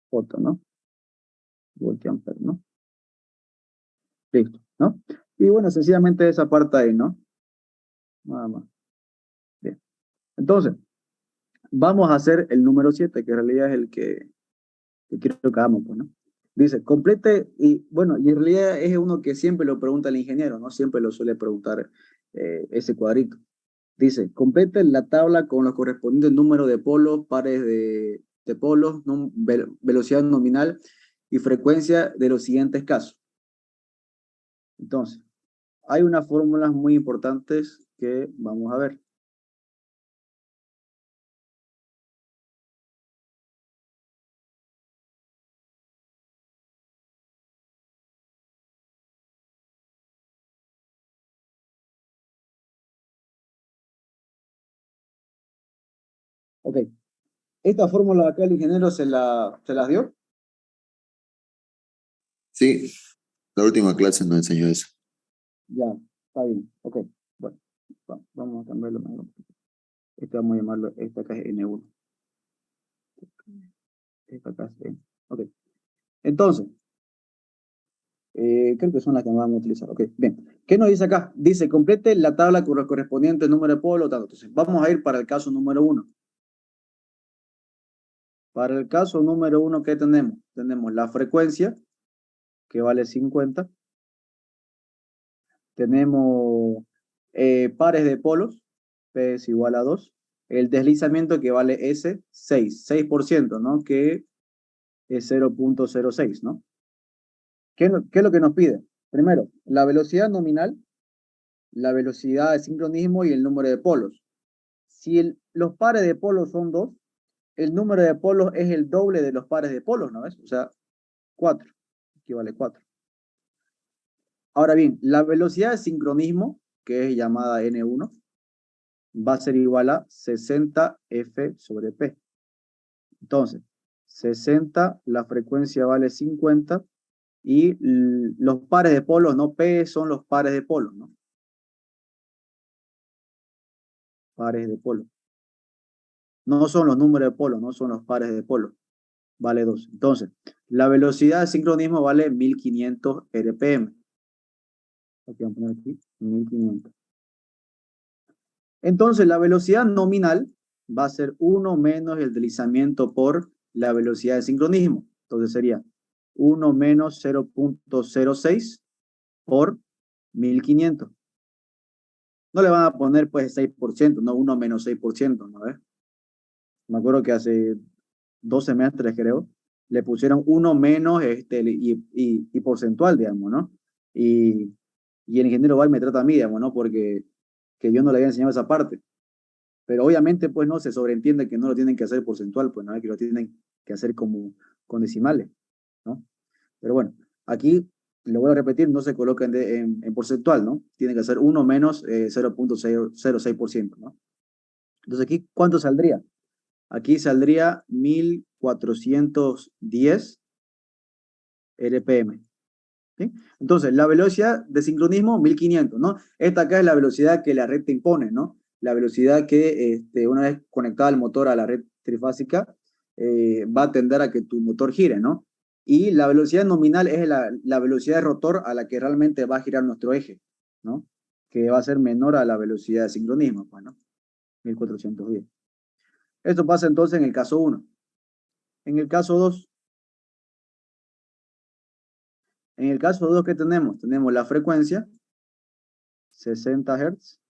foto, ¿no? Voltiampere, ¿no? Listo, ¿no? Y bueno, sencillamente esa parte ahí, ¿no? Nada más. Bien. Entonces, vamos a hacer el número 7, que en realidad es el que quiero que hagamos, pues, ¿no? Dice, complete, y bueno, y en realidad es uno que siempre lo pregunta el ingeniero, ¿no? Siempre lo suele preguntar ese cuadrito. Dice, complete la tabla con los correspondientes números de polos, pares de polos, velocidad nominal y frecuencia de los siguientes casos. Entonces, hay unas fórmulas muy importantes que vamos a ver. Ok, esta fórmula acá el ingeniero se las dio. Sí, la última clase nos enseñó eso. Ya, está bien. Ok, bueno, vamos a cambiarlo mejor. Este vamos a llamarlo, esta acá es N1. Esta acá es N. Ok, entonces, creo que son las que vamos a utilizar. Ok, bien. ¿Qué nos dice acá? Dice, complete la tabla con el correspondiente número de polos, tanto. Entonces, vamos a ir para el caso número 1. Para el caso número 1, ¿qué tenemos? Tenemos la frecuencia, que vale 50. Tenemos pares de polos, P es igual a 2. El deslizamiento que vale S, 6%, ¿no? Que es 0.06, ¿no? ¿Qué es lo que nos pide? Primero, la velocidad nominal, la velocidad de sincronismo y el número de polos. Si los pares de polos son 2, el número de polos es el doble de los pares de polos, ¿no ves? O sea, 4, equivale a 4. Ahora bien, la velocidad de sincronismo, que es llamada N1, va a ser igual a 60 F sobre P. Entonces, 60, la frecuencia vale 50, y los pares de polos, no P, son los pares de polos, ¿no? Pares de polos. No son los números de polos, no son los pares de polos. Vale 2. Entonces, la velocidad de sincronismo vale 1500 RPM. Aquí vamos a poner aquí 1500. Entonces, la velocidad nominal va a ser 1 menos el deslizamiento por la velocidad de sincronismo. Entonces sería 1 menos 0.06 por 1500. No le van a poner pues 6%, no 1 menos 6%, ¿no ves? Me acuerdo que hace 2 semestres, creo, le pusieron 1 menos y porcentual, digamos, ¿no? Y el ingeniero va y me trata a mí, digamos, ¿no? Porque que yo no le había enseñado esa parte. Pero obviamente, pues, no se sobreentiende que no lo tienen que hacer porcentual, pues, ¿no? Que lo tienen que hacer como con decimales, ¿no? Pero bueno, aquí, lo voy a repetir, no se coloca en porcentual, ¿no? Tiene que ser 1 menos 0.06%, ¿no? Entonces aquí, ¿cuánto saldría? Aquí saldría 1410 RPM. ¿Sí? Entonces, la velocidad de sincronismo, 1500, ¿no? Esta acá es la velocidad que la red te impone, ¿no? La velocidad que una vez conectada el motor a la red trifásica va a tender a que tu motor gire, ¿no? Y la velocidad nominal es la velocidad de rotor a la que realmente va a girar nuestro eje, ¿no? Que va a ser menor a la velocidad de sincronismo, pues, ¿no? 1410. Esto pasa entonces en el caso 1. En el caso 2, ¿qué tenemos? Tenemos la frecuencia, 60 Hz.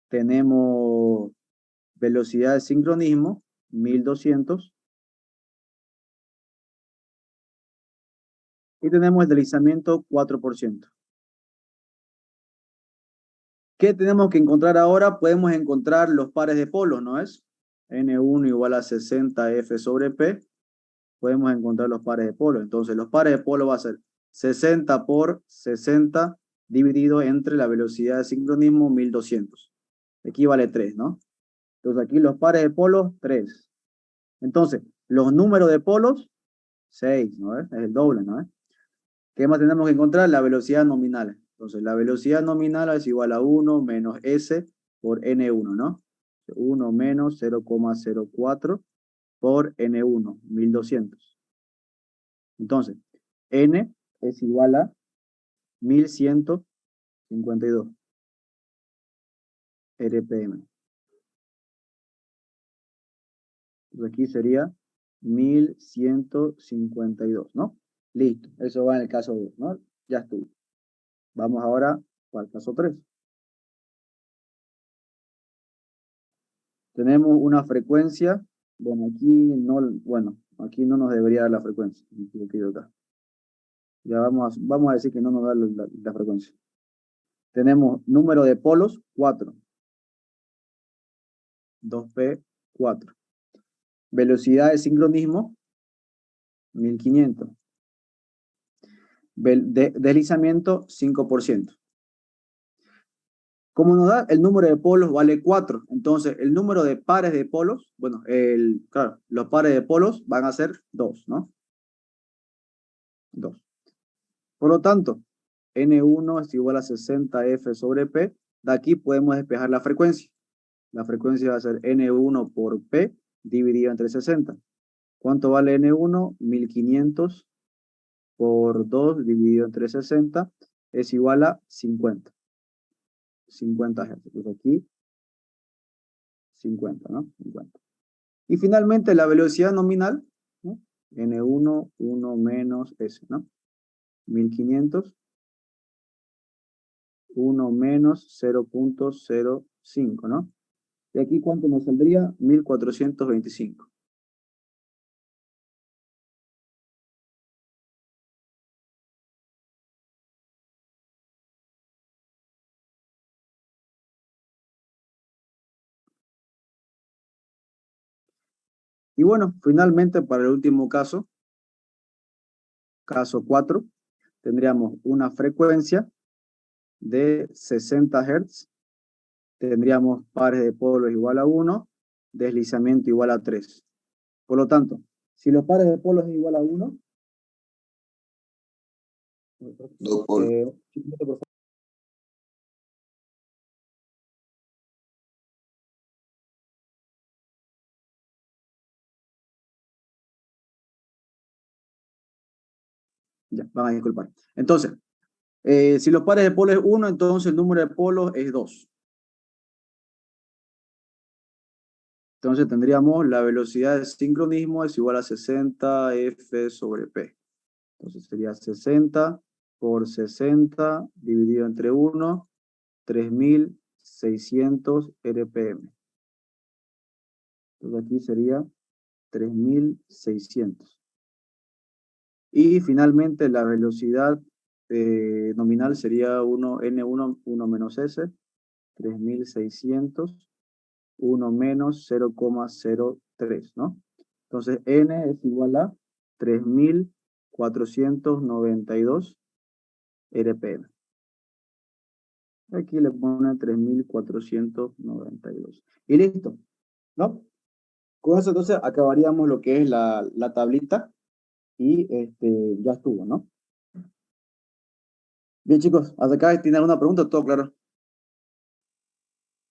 Tenemos velocidad de sincronismo, 1200. Y tenemos el deslizamiento, 4%. ¿Qué tenemos que encontrar ahora? Podemos encontrar los pares de polos, ¿no es? N1 igual a 60 F sobre P. Podemos encontrar los pares de polos. Entonces, los pares de polos va a ser 60 por 60 dividido entre la velocidad de sincronismo, 1200. Aquí vale 3, ¿no? Entonces, aquí los pares de polos, 3. Entonces, los números de polos, 6, ¿no es? Es el doble, ¿no es? ¿Qué más tenemos que encontrar? La velocidad nominal. Entonces, la velocidad nominal es igual a 1 menos S por N1, ¿no? 1 menos 0,04 por N1, 1200. Entonces, N es igual a 1152 RPM. Entonces aquí sería 1152, ¿no? Listo, eso va en el caso 2, ¿no? Ya estuvo. Vamos ahora para el caso 3. Tenemos una frecuencia, aquí no nos debería dar la frecuencia, me equivoqué yo acá. Ya vamos a decir que no nos da la frecuencia. Tenemos número de polos, 4. 2p, 4. Velocidad de sincronismo, 1500. Deslizamiento, 5%. Como nos da el número de polos vale 4, entonces el número de pares de polos, claro, los pares de polos van a ser 2, ¿no? 2. Por lo tanto, N1 es igual a 60F sobre P. De aquí podemos despejar la frecuencia. La frecuencia va a ser N1 por P dividido entre 60. ¿Cuánto vale N1? 1500 por 2 dividido entre 60 es igual a 50. 50 Hz. Entonces aquí 50, ¿no? 50. Y finalmente la velocidad nominal, ¿no? N1, 1 menos S, ¿no? 1500, 1 menos 0.05, ¿no? Y aquí, ¿cuánto nos saldría? 1425. Y bueno, finalmente para el último caso, caso 4, tendríamos una frecuencia de 60 Hz, tendríamos pares de polos igual a 1, deslizamiento igual a 3. Por lo tanto, si los pares de polos es igual a 1, Dos polos. por favor. Ya, van a disculpar. Entonces, si los pares de polos es 1, entonces el número de polos es 2. Entonces tendríamos la velocidad de sincronismo es igual a 60 F sobre P. Entonces sería 60 por 60 dividido entre 1, 3600 RPM. Entonces aquí sería 3600. Y finalmente la velocidad nominal sería N1, 1 menos S, 3600, 1 menos 0,03, ¿no? Entonces N es igual a 3492 RPM. Aquí le pone 3492. Y listo, ¿no? Con eso entonces acabaríamos lo que es la tablita y ya estuvo, ¿no? Bien, chicos, hasta acá tienen alguna pregunta, todo claro.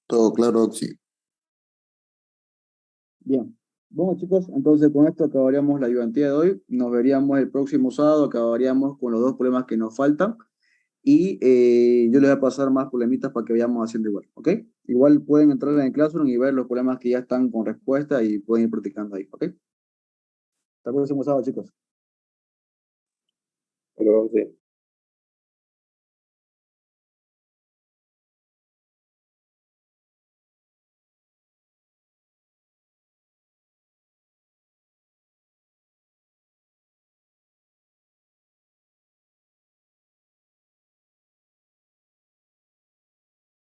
Todo claro, sí. Bien. Bueno, chicos, entonces con esto acabaríamos la ayudantía de hoy. Nos veríamos el próximo sábado, acabaríamos con los 2 problemas que nos faltan. Y yo les voy a pasar más problemitas para que vayamos haciendo igual, ¿ok? Igual pueden entrar en el Classroom y ver los problemas que ya están con respuesta y pueden ir practicando ahí, ¿ok? Hasta el próximo sábado, chicos. Pero, sí.